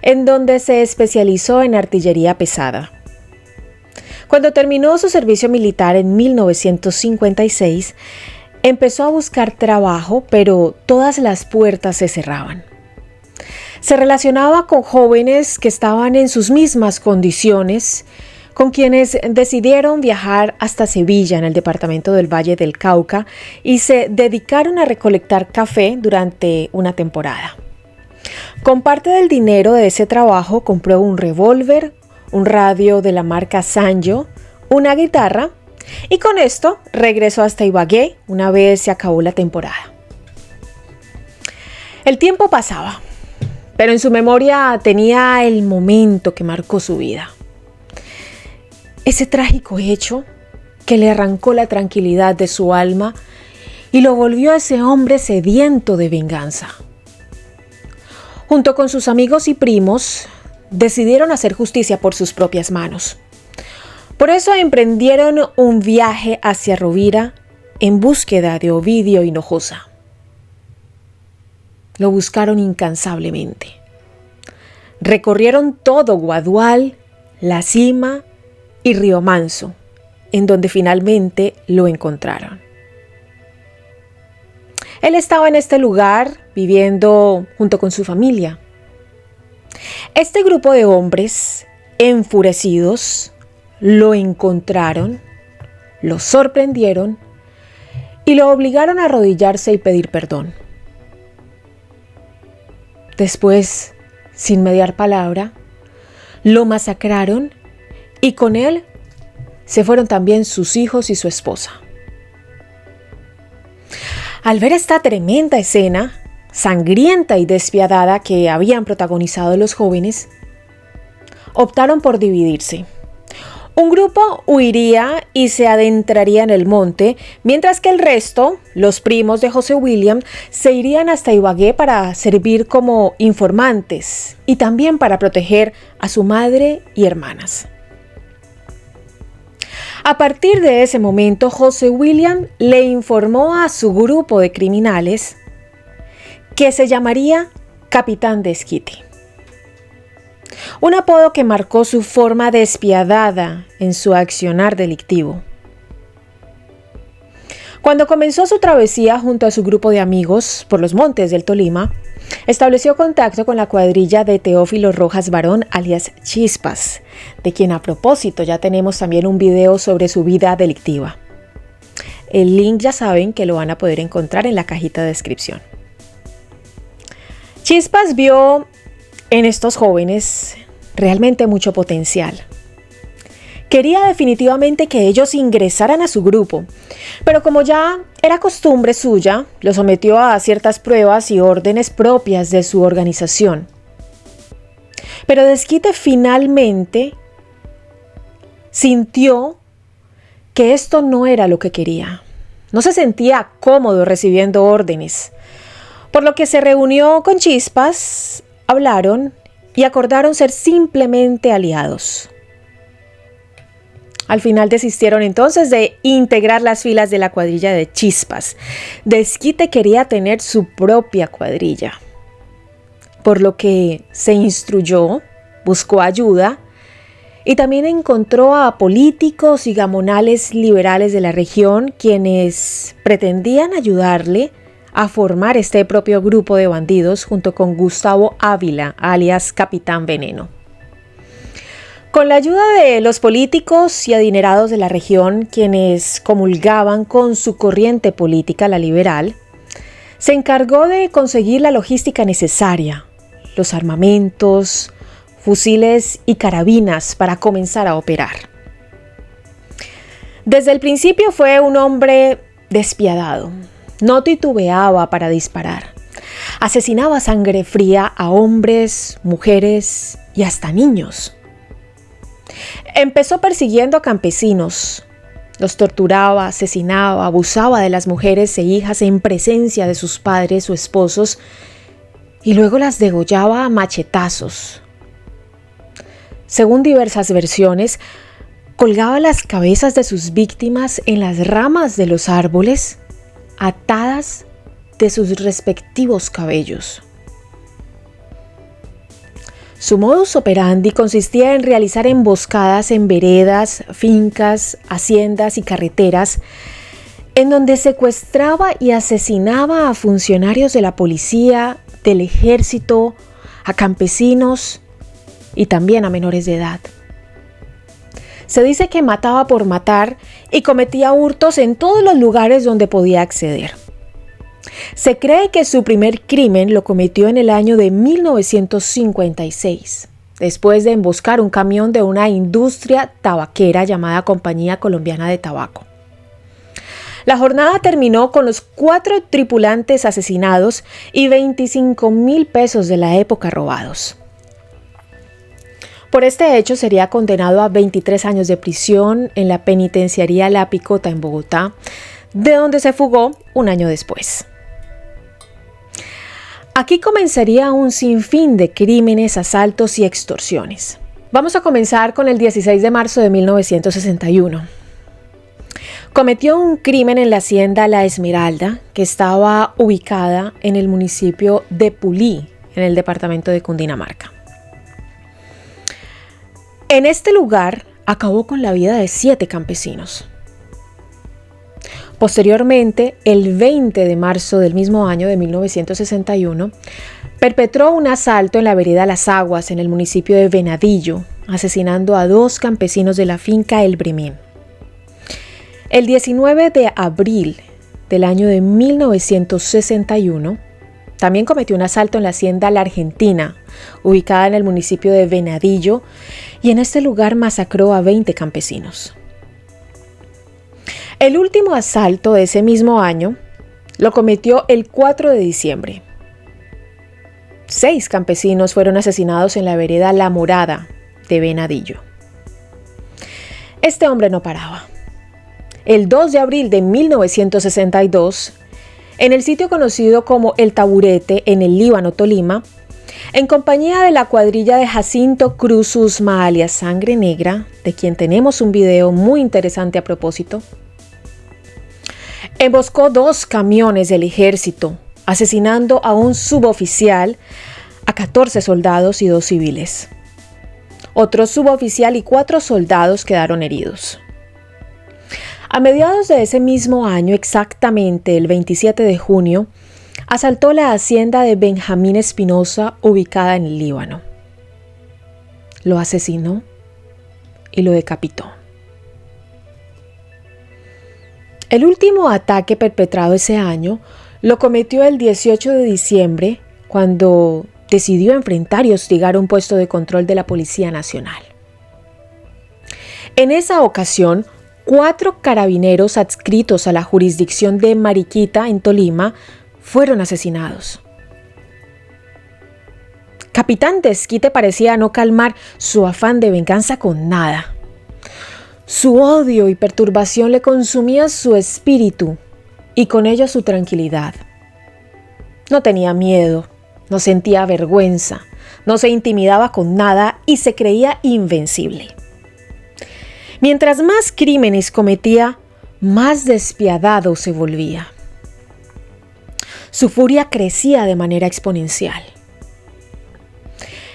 en donde se especializó en artillería pesada. Cuando terminó su servicio militar en 1956, empezó a buscar trabajo, pero todas las puertas se cerraban. Se relacionaba con jóvenes que estaban en sus mismas condiciones, con quienes decidieron viajar hasta Sevilla, en el departamento del Valle del Cauca, y se dedicaron a recolectar café durante una temporada. Con parte del dinero de ese trabajo compró un revólver, un radio de la marca Sanyo, una guitarra, y con esto regresó hasta Ibagué una vez se acabó la temporada. El tiempo pasaba, pero en su memoria tenía el momento que marcó su vida. Ese trágico hecho que le arrancó la tranquilidad de su alma y lo volvió a ese hombre sediento de venganza. Junto con sus amigos y primos, decidieron hacer justicia por sus propias manos. Por eso emprendieron un viaje hacia Rovira en búsqueda de Ovidio Hinojosa. Lo buscaron incansablemente. Recorrieron todo Guadual, La Cima y Río Manso, en donde finalmente lo encontraron. Él estaba en este lugar viviendo junto con su familia. Este grupo de hombres enfurecidos lo encontraron, lo sorprendieron y lo obligaron a arrodillarse y pedir perdón. Después, sin mediar palabra, lo masacraron y con él se fueron también sus hijos y su esposa. Al ver esta tremenda escena, sangrienta y despiadada que habían protagonizado los jóvenes, optaron por dividirse. Un grupo huiría y se adentraría en el monte, mientras que el resto, los primos de José William, se irían hasta Ibagué para servir como informantes y también para proteger a su madre y hermanas. A partir de ese momento, José William le informó a su grupo de criminales que se llamaría Capitán de Esquite. Un apodo que marcó su forma despiadada en su accionar delictivo. Cuando comenzó su travesía junto a su grupo de amigos por los montes del Tolima, estableció contacto con la cuadrilla de Teófilo Rojas Barón, alias Chispas, de quien a propósito ya tenemos también un video sobre su vida delictiva. El link ya saben que lo van a poder encontrar en la cajita de descripción. Chispas vio en estos jóvenes realmente mucho potencial. Quería definitivamente que ellos ingresaran a su grupo, pero como ya era costumbre suya, lo sometió a ciertas pruebas y órdenes propias de su organización. Pero Desquite finalmente sintió que esto no era lo que quería. No se sentía cómodo recibiendo órdenes, por lo que se reunió con Chispas, hablaron y acordaron ser simplemente aliados. Al final desistieron entonces de integrar las filas de la cuadrilla de Chispas. Desquite quería tener su propia cuadrilla, por lo que se instruyó, buscó ayuda y también encontró a políticos y gamonales liberales de la región quienes pretendían ayudarle a formar este propio grupo de bandidos junto con Gustavo Ávila, alias Capitán Veneno. Con la ayuda de los políticos y adinerados de la región, quienes comulgaban con su corriente política, la liberal, se encargó de conseguir la logística necesaria, los armamentos, fusiles y carabinas para comenzar a operar. Desde el principio fue un hombre despiadado, no titubeaba para disparar, asesinaba a sangre fría a hombres, mujeres y hasta niños. Empezó persiguiendo a campesinos, los torturaba, asesinaba, abusaba de las mujeres e hijas en presencia de sus padres o esposos y luego las degollaba a machetazos. Según diversas versiones, colgaba las cabezas de sus víctimas en las ramas de los árboles, atadas de sus respectivos cabellos. Su modus operandi consistía en realizar emboscadas en veredas, fincas, haciendas y carreteras, en donde secuestraba y asesinaba a funcionarios de la policía, del ejército, a campesinos y también a menores de edad. Se dice que mataba por matar y cometía hurtos en todos los lugares donde podía acceder. Se cree que su primer crimen lo cometió en el año de 1956, después de emboscar un camión de una industria tabaquera llamada Compañía Colombiana de Tabaco. La jornada terminó con los 4 tripulantes asesinados y 25,000 pesos de la época robados. Por este hecho sería condenado a 23 años de prisión en la penitenciaría La Picota en Bogotá, de donde se fugó un año después. Aquí comenzaría un sinfín de crímenes, asaltos y extorsiones. Vamos a comenzar con el 16 de marzo de 1961. Cometió un crimen en la hacienda La Esmeralda, que estaba ubicada en el municipio de Pulí, en el departamento de Cundinamarca. En este lugar acabó con la vida de 7 campesinos. Posteriormente, el 20 de marzo del mismo año de 1961, perpetró un asalto en la vereda Las Aguas, en el municipio de Venadillo, asesinando a 2 campesinos de la finca El Bremín. El 19 de abril del año de 1961, también cometió un asalto en la hacienda La Argentina, ubicada en el municipio de Venadillo, y en este lugar masacró a 20 campesinos. El último asalto de ese mismo año lo cometió el 4 de diciembre. 6 campesinos fueron asesinados en la vereda La Morada de Venadillo. Este hombre no paraba. El 2 de abril de 1962, en el sitio conocido como El Taburete, en el Líbano, Tolima, en compañía de la cuadrilla de Jacinto Cruz Usma, alias Sangre Negra, de quien tenemos un video muy interesante a propósito, emboscó 2 camiones del ejército, asesinando a un suboficial, a 14 soldados y 2 civiles. Otro suboficial y 4 soldados quedaron heridos. A mediados de ese mismo año, exactamente el 27 de junio, asaltó la hacienda de Benjamín Espinosa, ubicada en el Líbano. Lo asesinó y lo decapitó. El último ataque perpetrado ese año lo cometió el 18 de diciembre, cuando decidió enfrentar y hostigar un puesto de control de la Policía Nacional. En esa ocasión, 4 carabineros adscritos a la jurisdicción de Mariquita, en Tolima, fueron asesinados. Capitán Desquite parecía no calmar su afán de venganza con nada. Su odio y perturbación le consumían su espíritu y con ello su tranquilidad. No tenía miedo, no sentía vergüenza, no se intimidaba con nada y se creía invencible. Mientras más crímenes cometía, más despiadado se volvía. Su furia crecía de manera exponencial.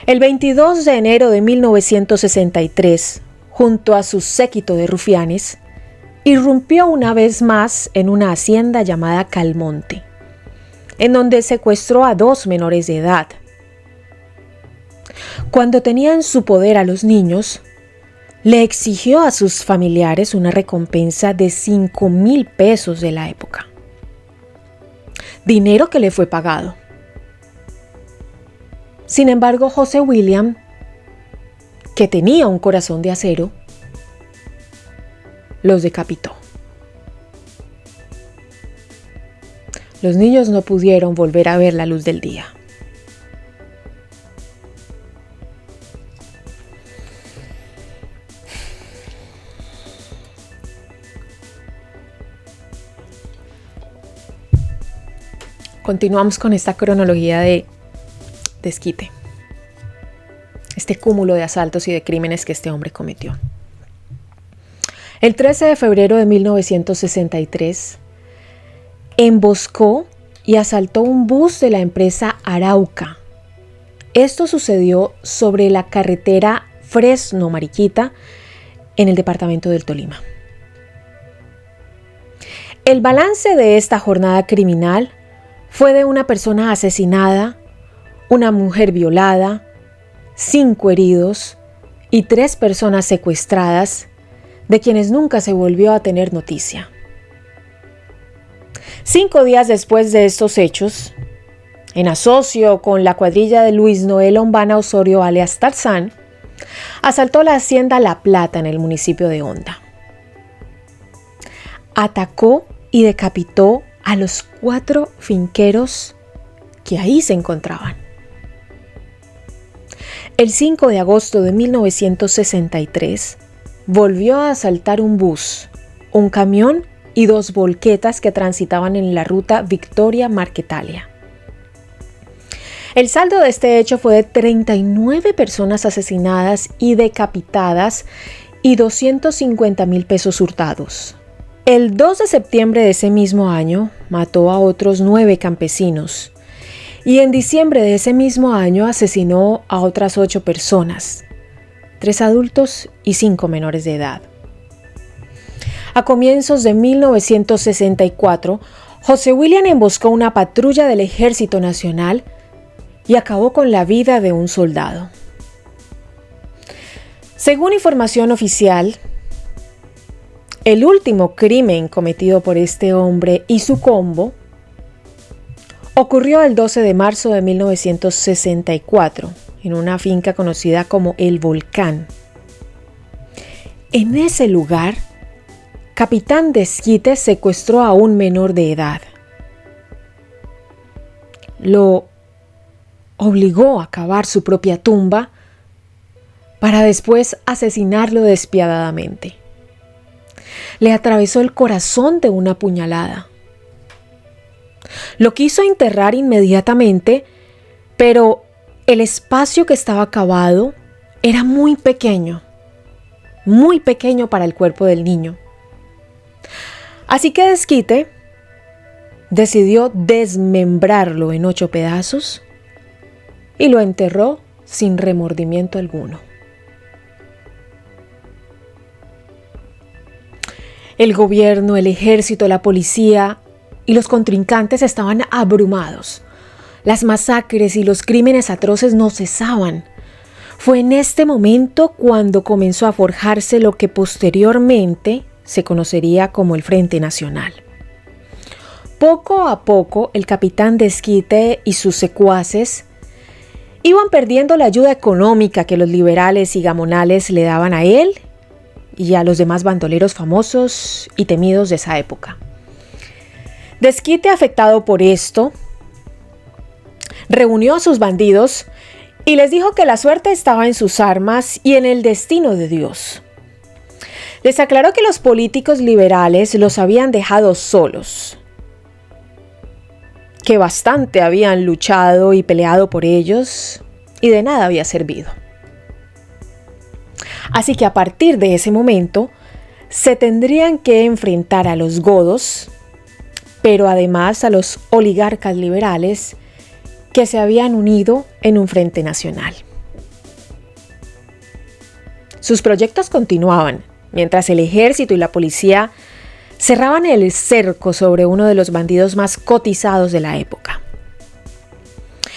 El 22 de enero de 1963, junto a su séquito de rufianes, irrumpió una vez más en una hacienda llamada Calmonte, en donde secuestró a 2 menores de edad. Cuando tenía en su poder a los niños, le exigió a sus familiares una recompensa de 5,000 pesos de la época, dinero que le fue pagado. Sin embargo, José William, que tenía un corazón de acero, los decapitó. Los niños no pudieron volver a ver la luz del día. Continuamos con esta cronología de desquite, este cúmulo de asaltos y de crímenes que este hombre cometió. El 13 de febrero de 1963, emboscó y asaltó un bus de la empresa Arauca. Esto sucedió sobre la carretera Fresno-Mariquita, en el departamento del Tolima. El balance de esta jornada criminal fue de una persona asesinada, una mujer violada, 5 heridos y 3 personas secuestradas, de quienes nunca se volvió a tener noticia. 5 días después de estos hechos, en asocio con la cuadrilla de Luis Noel Lombana Osorio alias Tarzán, asaltó la hacienda La Plata en el municipio de Honda. Atacó y decapitó a los 4 finqueros que ahí se encontraban. El 5 de agosto de 1963 volvió a asaltar un bus, un camión y 2 volquetas que transitaban en la ruta Victoria-Marquetalia. El saldo de este hecho fue de 39 personas asesinadas y decapitadas y 250,000 pesos hurtados. El 2 de septiembre de ese mismo año mató a otros 9 campesinos y en diciembre de ese mismo año asesinó a otras 8 personas, 3 adultos y 5 menores de edad. A comienzos de 1964, José William emboscó una patrulla del Ejército Nacional y acabó con la vida de un soldado. Según información oficial, el último crimen cometido por este hombre y su combo ocurrió el 12 de marzo de 1964 en una finca conocida como El Volcán. En ese lugar, Capitán Desquite secuestró a un menor de edad. Lo obligó a cavar su propia tumba para después asesinarlo despiadadamente. Le atravesó el corazón de una puñalada. Lo quiso enterrar inmediatamente, pero el espacio que estaba cavado era muy pequeño para el cuerpo del niño. Así que Desquite decidió desmembrarlo en 8 pedazos y lo enterró sin remordimiento alguno. El gobierno, el ejército, la policía y los contrincantes estaban abrumados. Las masacres y los crímenes atroces no cesaban. Fue en este momento cuando comenzó a forjarse lo que posteriormente se conocería como el Frente Nacional. Poco a poco, el capitán Desquite y sus secuaces iban perdiendo la ayuda económica que los liberales y gamonales le daban a él y a los demás bandoleros famosos y temidos de esa época. Desquite, afectado por esto, reunió a sus bandidos y les dijo que la suerte estaba en sus armas y en el destino de Dios. Les aclaró que los políticos liberales los habían dejado solos, que bastante habían luchado y peleado por ellos y de nada había servido. Así que a partir de ese momento se tendrían que enfrentar a los godos, pero además a los oligarcas liberales que se habían unido en un frente nacional. Sus proyectos continuaban, mientras el ejército y la policía cerraban el cerco sobre uno de los bandidos más cotizados de la época.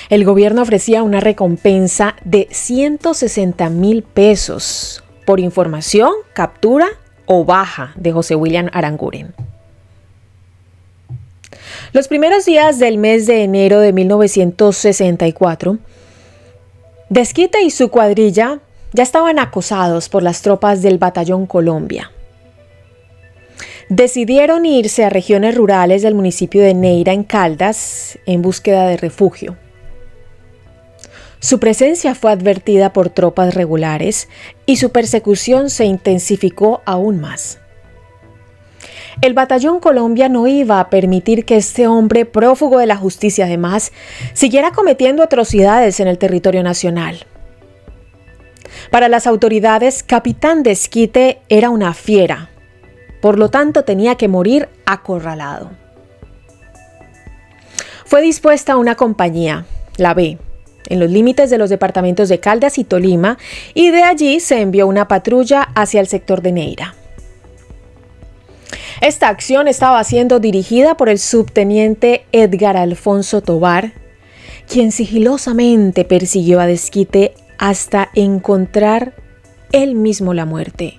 El gobierno ofrecía una recompensa de 160,000 pesos por información, captura o baja de José William Aranguren. Los primeros días del mes de enero de 1964, Desquite y su cuadrilla ya estaban acosados por las tropas del Batallón Colombia. Decidieron irse a regiones rurales del municipio de Neira, en Caldas, en búsqueda de refugio. Su presencia fue advertida por tropas regulares y su persecución se intensificó aún más. El Batallón Colombia no iba a permitir que este hombre prófugo de la justicia, además, siguiera cometiendo atrocidades en el territorio nacional. Para las autoridades, Capitán Desquite era una fiera, por lo tanto tenía que morir acorralado. Fue dispuesta una compañía, la B, en los límites de los departamentos de Caldas y Tolima, y de allí se envió una patrulla hacia el sector de Neira. Esta acción estaba siendo dirigida por el subteniente Edgar Alfonso Tovar, quien sigilosamente persiguió a Desquite hasta encontrar él mismo la muerte.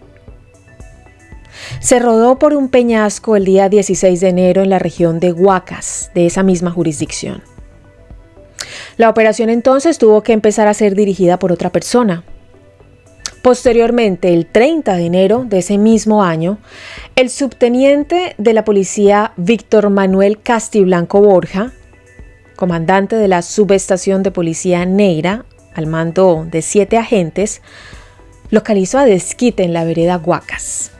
Se rodó por un peñasco el día 16 de enero en la región de Huacas, de esa misma jurisdicción. La operación entonces tuvo que empezar a ser dirigida por otra persona. Posteriormente, el 30 de enero de ese mismo año, el subteniente de la policía Víctor Manuel Castiblanco Borja, comandante de la subestación de policía Neira, al mando de 7 agentes, localizó a Desquite en la vereda Huacas.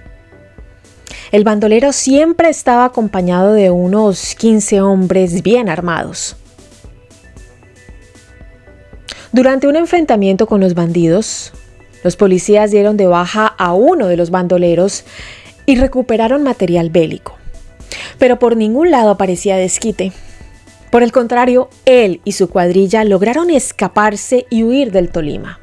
El bandolero siempre estaba acompañado de unos 15 hombres bien armados. Durante un enfrentamiento con los bandidos, los policías dieron de baja a uno de los bandoleros y recuperaron material bélico. Pero por ningún lado aparecía Desquite. Por el contrario, él y su cuadrilla lograron escaparse y huir del Tolima.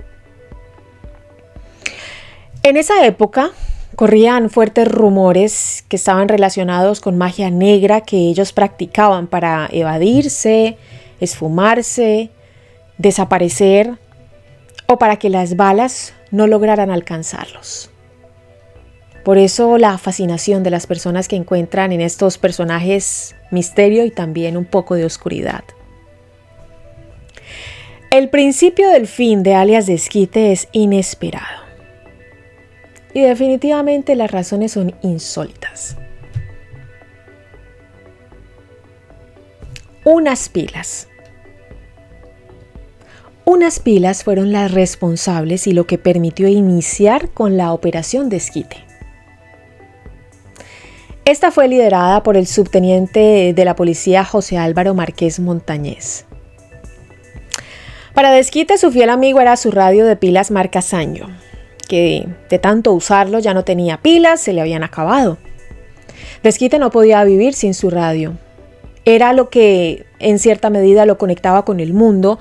En esa época corrían fuertes rumores que estaban relacionados con magia negra que ellos practicaban para evadirse, esfumarse, desaparecer o para que las balas no lograran alcanzarlos. Por eso la fascinación de las personas que encuentran en estos personajes misterio y también un poco de oscuridad. El principio del fin de alias Desquite es inesperado. Y definitivamente las razones son insólitas. Unas pilas. Unas pilas fueron las responsables y lo que permitió iniciar con la operación Desquite. Esta fue liderada por el subteniente de la policía José Álvaro Márquez Montañez. Para Desquite, su fiel amigo era su radio de pilas marca Sanyo, que de tanto usarlo ya no tenía pilas, se le habían acabado. Desquite no podía vivir sin su radio. Era lo que en cierta medida lo conectaba con el mundo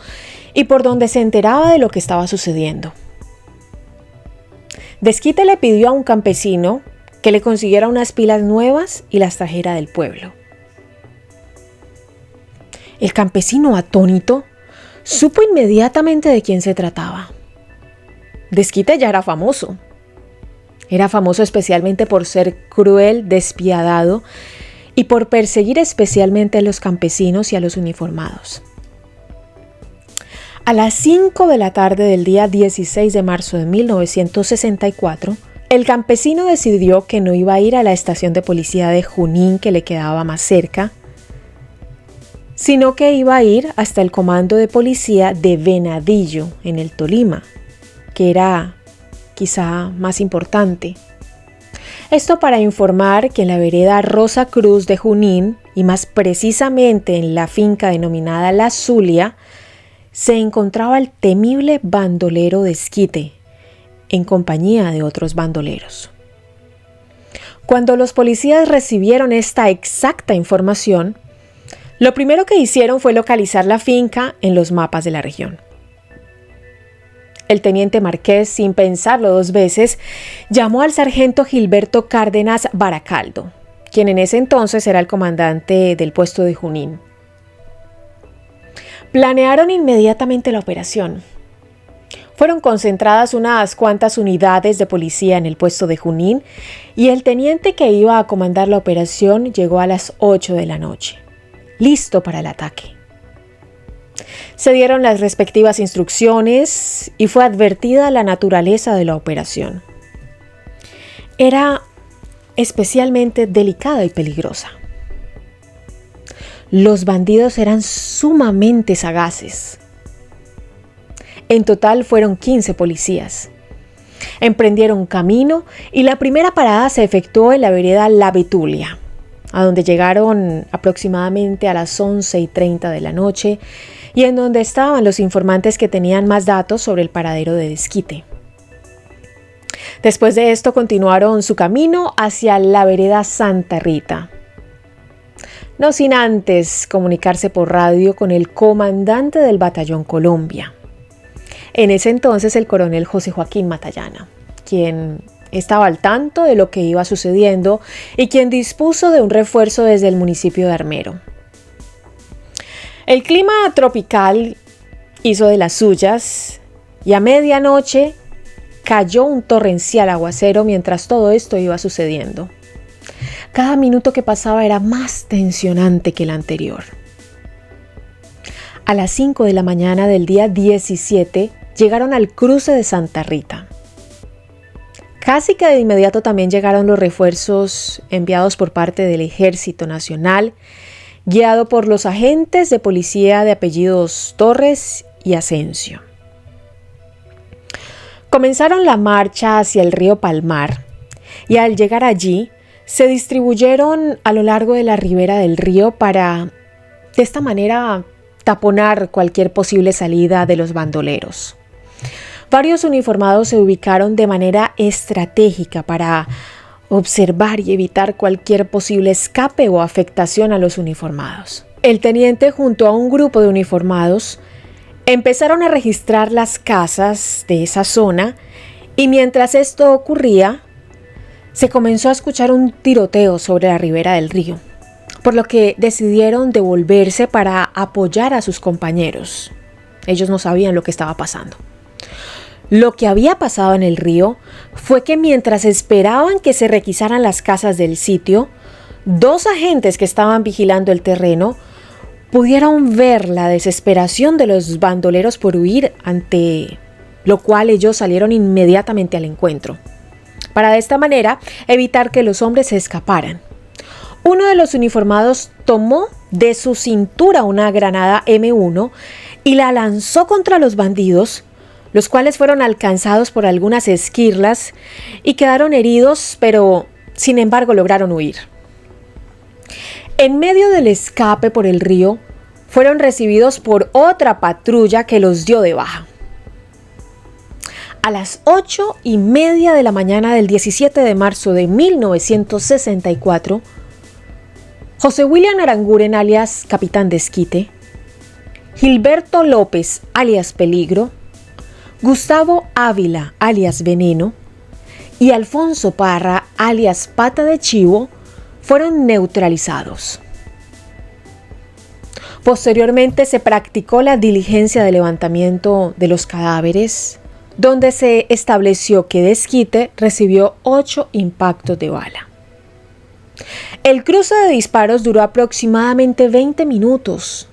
y por donde se enteraba de lo que estaba sucediendo. Desquite le pidió a un campesino que le consiguiera unas pilas nuevas y las trajera del pueblo. El campesino, atónito, supo inmediatamente de quién se trataba. Desquite ya era famoso. Era famoso especialmente por ser cruel, despiadado y por perseguir especialmente a los campesinos y a los uniformados. A las 5 de la tarde del día 16 de marzo de 1964, el campesino decidió que no iba a ir a la estación de policía de Junín, que le quedaba más cerca, sino que iba a ir hasta el comando de policía de Venadillo, en el Tolima, que era quizá más importante. Esto para informar que en la vereda Rosa Cruz de Junín, y más precisamente en la finca denominada La Zulia, se encontraba el temible bandolero Desquite, en compañía de otros bandoleros. Cuando los policías recibieron esta exacta información, lo primero que hicieron fue localizar la finca en los mapas de la región. El teniente Marqués, sin pensarlo dos veces, llamó al sargento Gilberto Cárdenas Baracaldo, quien en ese entonces era el comandante del puesto de Junín. Planearon inmediatamente la operación. Fueron concentradas unas cuantas unidades de policía en el puesto de Junín y el teniente que iba a comandar la operación llegó a las 8 de la noche, listo para el ataque. Se dieron las respectivas instrucciones y fue advertida la naturaleza de la operación. Era especialmente delicada y peligrosa. Los bandidos eran sumamente sagaces. En total fueron 15 policías. Emprendieron camino y la primera parada se efectuó en la vereda La Betulia, a donde llegaron aproximadamente a las 11:30 de la noche y en donde estaban los informantes que tenían más datos sobre el paradero de Desquite. Después de esto continuaron su camino hacia la vereda Santa Rita, no sin antes comunicarse por radio con el comandante del batallón Colombia, en ese entonces el coronel José Joaquín Matallana, quien estaba al tanto de lo que iba sucediendo y quien dispuso de un refuerzo desde el municipio de Armero. El clima tropical hizo de las suyas y a medianoche cayó un torrencial aguacero mientras todo esto iba sucediendo. Cada minuto que pasaba era más tensionante que el anterior. A las 5 de la mañana del día 17 llegaron al cruce de Santa Rita. Casi que de inmediato también llegaron los refuerzos enviados por parte del Ejército Nacional, guiado por los agentes de policía de apellidos Torres y Asensio. Comenzaron la marcha hacia el río Palmar y al llegar allí se distribuyeron a lo largo de la ribera del río para, de esta manera, taponar cualquier posible salida de los bandoleros. Varios uniformados se ubicaron de manera estratégica para observar y evitar cualquier posible escape o afectación a los uniformados. El teniente junto a un grupo de uniformados empezaron a registrar las casas de esa zona y mientras esto ocurría, se comenzó a escuchar un tiroteo sobre la ribera del río, por lo que decidieron devolverse para apoyar a sus compañeros. Ellos no sabían lo que estaba pasando. Lo que había pasado en el río fue que mientras esperaban que se requisaran las casas del sitio, dos agentes que estaban vigilando el terreno pudieron ver la desesperación de los bandoleros por huir, ante lo cual ellos salieron inmediatamente al encuentro, para de esta manera evitar que los hombres se escaparan. Uno de los uniformados tomó de su cintura una granada M1 y la lanzó contra los bandidos, los cuales fueron alcanzados por algunas esquirlas y quedaron heridos, pero sin embargo lograron huir. En medio del escape por el río, fueron recibidos por otra patrulla que los dio de baja. A las 8:30 de la mañana del 17 de marzo de 1964, José William Aranguren, alias Capitán Desquite, Gilberto López, alias Peligro, Gustavo Ávila, alias Veneno, y Alfonso Parra, alias Pata de Chivo, fueron neutralizados. Posteriormente se practicó la diligencia de levantamiento de los cadáveres, donde se estableció que Desquite recibió 8 impactos de bala. El cruce de disparos duró aproximadamente 20 minutos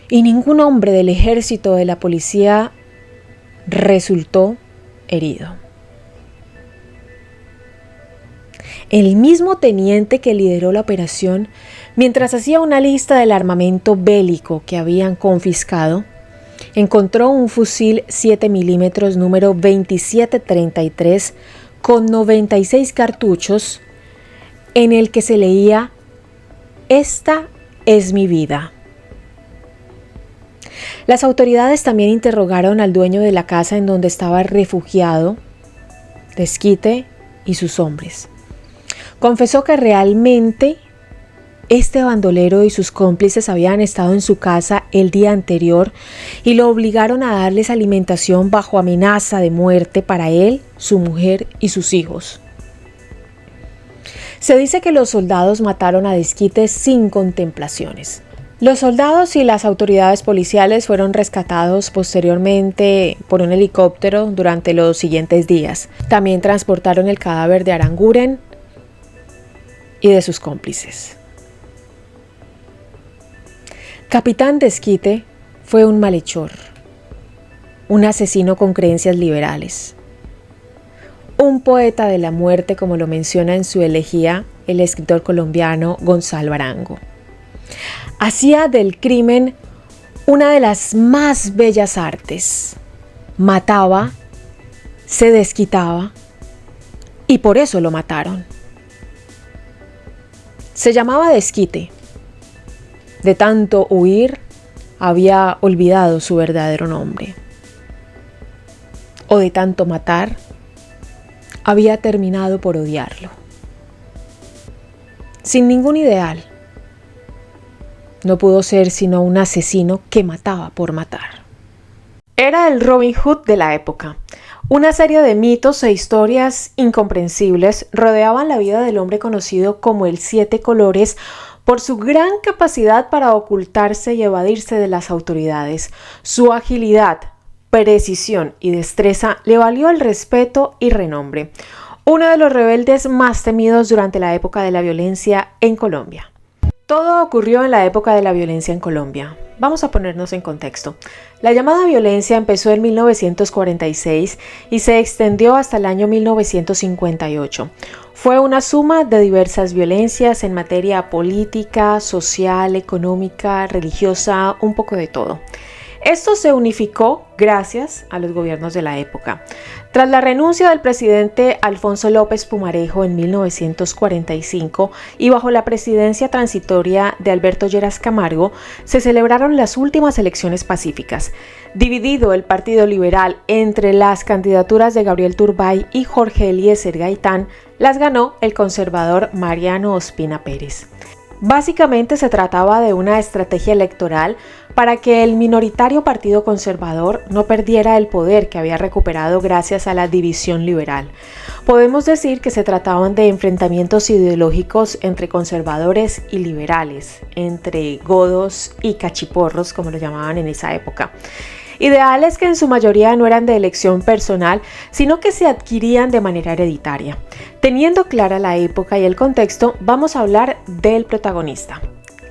y ningún hombre del ejército o de la policía resultó herido. El mismo teniente que lideró la operación, mientras hacía una lista del armamento bélico que habían confiscado, encontró un fusil 7 milímetros número 2733 con 96 cartuchos en el que se leía: "Esta es mi vida". Las autoridades también interrogaron al dueño de la casa en donde estaba refugiado Desquite y sus hombres. Confesó que realmente este bandolero y sus cómplices habían estado en su casa el día anterior y lo obligaron a darles alimentación bajo amenaza de muerte para él, su mujer y sus hijos. Se dice que los soldados mataron a Desquite sin contemplaciones. Los soldados y las autoridades policiales fueron rescatados posteriormente por un helicóptero durante los siguientes días. También transportaron el cadáver de Aranguren y de sus cómplices. Capitán Desquite fue un malhechor, un asesino con creencias liberales, un poeta de la muerte, como lo menciona en su elegía el escritor colombiano Gonzalo Arango. Hacía del crimen una de las más bellas artes. Mataba, se desquitaba y por eso lo mataron. Se llamaba Desquite. De tanto huir, había olvidado su verdadero nombre. O de tanto matar, había terminado por odiarlo. Sin ningún ideal, no pudo ser sino un asesino que mataba por matar. Era el Robin Hood de la época. Una serie de mitos e historias incomprensibles rodeaban la vida del hombre conocido como el Siete Colores por su gran capacidad para ocultarse y evadirse de las autoridades. Su agilidad, precisión y destreza le valió el respeto y renombre. Uno de los rebeldes más temidos durante la época de la violencia en Colombia. Todo ocurrió en la época de la violencia en Colombia. Vamos a ponernos en contexto. La llamada violencia empezó en 1946 y se extendió hasta el año 1958. Fue una suma de diversas violencias en materia política, social, económica, religiosa, un poco de todo. Esto se unificó gracias a los gobiernos de la época. Tras la renuncia del presidente Alfonso López Pumarejo en 1945 y bajo la presidencia transitoria de Alberto Lleras Camargo, se celebraron las últimas elecciones pacíficas. Dividido el Partido Liberal entre las candidaturas de Gabriel Turbay y Jorge Eliezer Gaitán, las ganó el conservador Mariano Ospina Pérez. Básicamente se trataba de una estrategia electoral para que el minoritario Partido Conservador no perdiera el poder que había recuperado gracias a la división liberal. Podemos decir que se trataban de enfrentamientos ideológicos entre conservadores y liberales, entre godos y cachiporros, como lo llamaban en esa época. Ideales que en su mayoría no eran de elección personal, sino que se adquirían de manera hereditaria. Teniendo clara la época y el contexto, vamos a hablar del protagonista,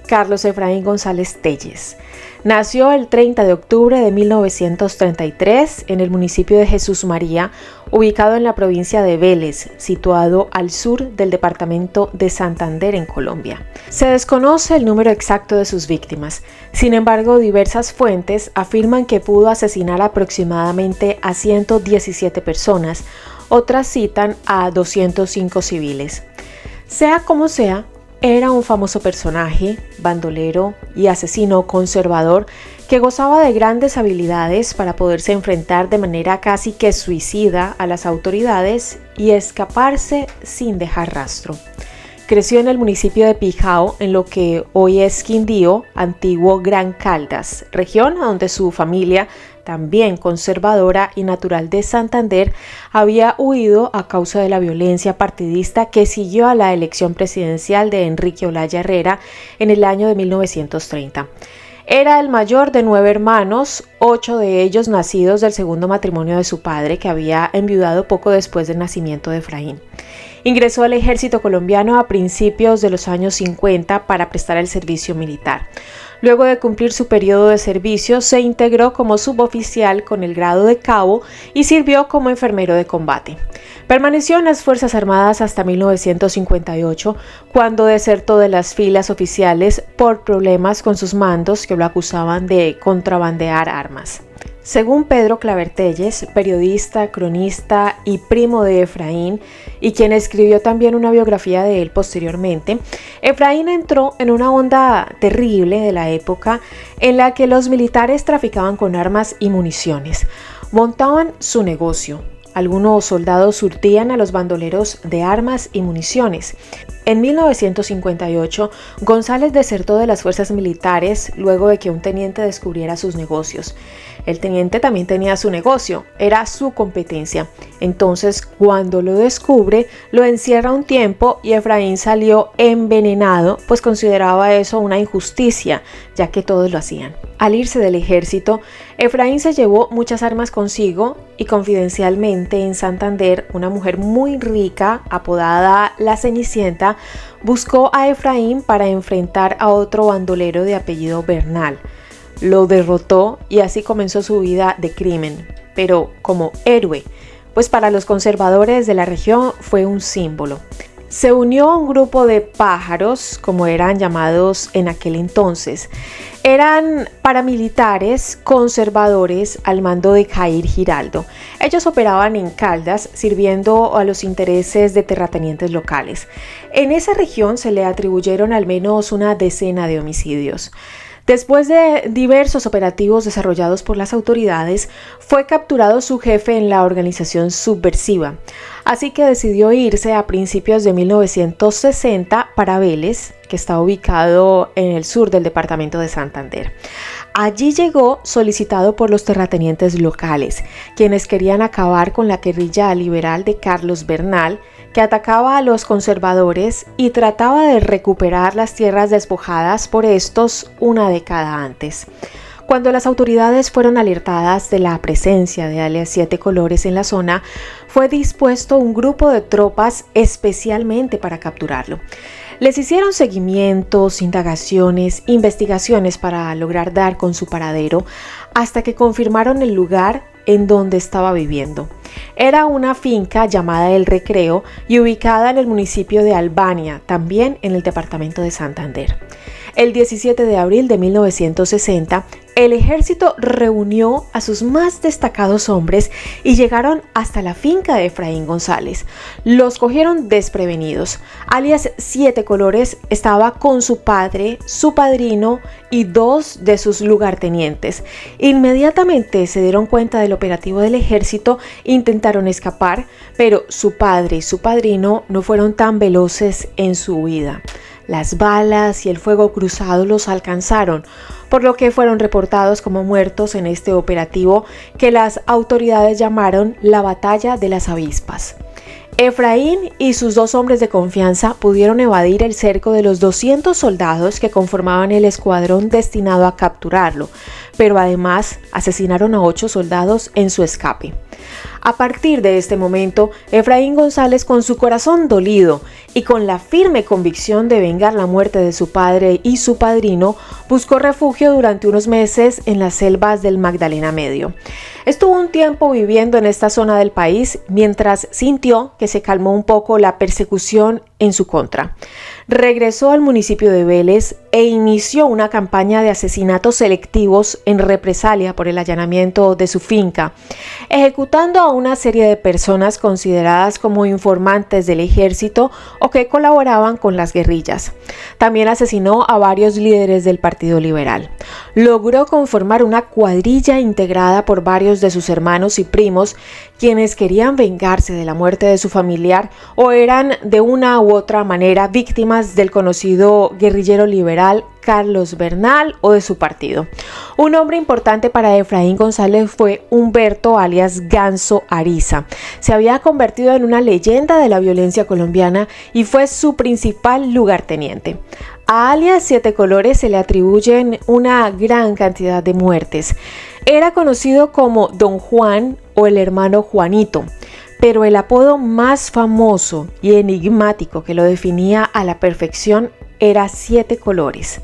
Carlos Efraín González Telles. Nació el 30 de octubre de 1933 en el municipio de Jesús María, ubicado en la provincia de Vélez, situado al sur del departamento de Santander en Colombia. Se desconoce el número exacto de sus víctimas. Sin embargo, diversas fuentes afirman que pudo asesinar aproximadamente a 117 personas, otras citan a 205 civiles. Sea como sea, era un famoso personaje, bandolero y asesino conservador que gozaba de grandes habilidades para poderse enfrentar de manera casi que suicida a las autoridades y escaparse sin dejar rastro. Creció en el municipio de Pijao, en lo que hoy es Quindío, antiguo Gran Caldas, región donde su familia, también conservadora y natural de Santander, había huido a causa de la violencia partidista que siguió a la elección presidencial de Enrique Olaya Herrera en el año de 1930. Era el mayor de 9 hermanos, 8 de ellos nacidos del segundo matrimonio de su padre, que había enviudado poco después del nacimiento de Efraín. Ingresó al ejército colombiano a principios de los años 50 para prestar el servicio militar. Luego de cumplir su periodo de servicio, se integró como suboficial con el grado de cabo y sirvió como enfermero de combate. Permaneció en las Fuerzas Armadas hasta 1958, cuando desertó de las filas oficiales por problemas con sus mandos que lo acusaban de contrabandear armas. Según Pedro Claver Telles, periodista, cronista y primo de Efraín, y quien escribió también una biografía de él posteriormente, Efraín entró en una onda terrible de la época en la que los militares traficaban con armas y municiones. Montaban su negocio, algunos soldados surtían a los bandoleros de armas y municiones. En 1958, González desertó de las fuerzas militares luego de que un teniente descubriera sus negocios. El teniente también tenía su negocio, era su competencia. Entonces, cuando lo descubre, lo encierra un tiempo y Efraín salió envenenado, pues consideraba eso una injusticia, ya que todos lo hacían. Al irse del ejército, Efraín se llevó muchas armas consigo y confidencialmente en Santander, una mujer muy rica, apodada la Cenicienta, buscó a Efraín para enfrentar a otro bandolero de apellido Bernal. Lo derrotó y así comenzó su vida de crimen, pero como héroe, pues para los conservadores de la región fue un símbolo. Se unió a un grupo de pájaros, como eran llamados en aquel entonces. Eran paramilitares conservadores al mando de Jair Giraldo. Ellos operaban en Caldas, sirviendo a los intereses de terratenientes locales. En esa región se le atribuyeron al menos una decena de homicidios. Después de diversos operativos desarrollados por las autoridades, fue capturado su jefe en la organización subversiva. Así que decidió irse a principios de 1960 para Vélez, que está ubicado en el sur del departamento de Santander. Allí llegó solicitado por los terratenientes locales, quienes querían acabar con la guerrilla liberal de Carlos Bernal, que atacaba a los conservadores y trataba de recuperar las tierras despojadas por estos una década antes. Cuando las autoridades fueron alertadas de la presencia de alias Siete Colores en la zona, fue dispuesto un grupo de tropas especialmente para capturarlo. Les hicieron seguimientos, indagaciones, investigaciones para lograr dar con su paradero, hasta que confirmaron el lugar en donde estaba viviendo. Era una finca llamada El Recreo y ubicada en el municipio de Albania, también en el departamento de Santander. El 17 de abril de 1960, el ejército reunió a sus más destacados hombres y llegaron hasta la finca de Efraín González. Los cogieron desprevenidos. Alias Siete Colores estaba con su padre, su padrino y dos de sus lugartenientes. Inmediatamente se dieron cuenta del operativo del ejército e intentaron escapar, pero su padre y su padrino no fueron tan veloces en su huida. Las balas y el fuego cruzado los alcanzaron, por lo que fueron reportados como muertos en este operativo que las autoridades llamaron la Batalla de las Avispas. Efraín y sus dos hombres de confianza pudieron evadir el cerco de los 200 soldados que conformaban el escuadrón destinado a capturarlo, pero además asesinaron a 8 soldados en su escape. A partir de este momento, Efraín González, con su corazón dolido y con la firme convicción de vengar la muerte de su padre y su padrino, buscó refugio durante unos meses en las selvas del Magdalena Medio. Estuvo un tiempo viviendo en esta zona del país mientras sintió que se calmó un poco la persecución en su contra. Regresó al municipio de Vélez e inició una campaña de asesinatos selectivos en represalia por el allanamiento de su finca, ejecutando a una serie de personas consideradas como informantes del ejército o que colaboraban con las guerrillas. También asesinó a varios líderes del Partido Liberal. Logró conformar una cuadrilla integrada por varios de sus hermanos y primos, quienes querían vengarse de la muerte de su familiar o eran de una u otra manera víctimas del conocido guerrillero liberal Carlos Bernal o de su partido. Un hombre importante para Efraín González fue Humberto alias Ganso Ariza. Se había convertido en una leyenda de la violencia colombiana y fue su principal lugarteniente. A alias Siete Colores se le atribuyen una gran cantidad de muertes. Era conocido como Don Juan o el hermano Juanito, pero el apodo más famoso y enigmático que lo definía a la perfección era Siete Colores.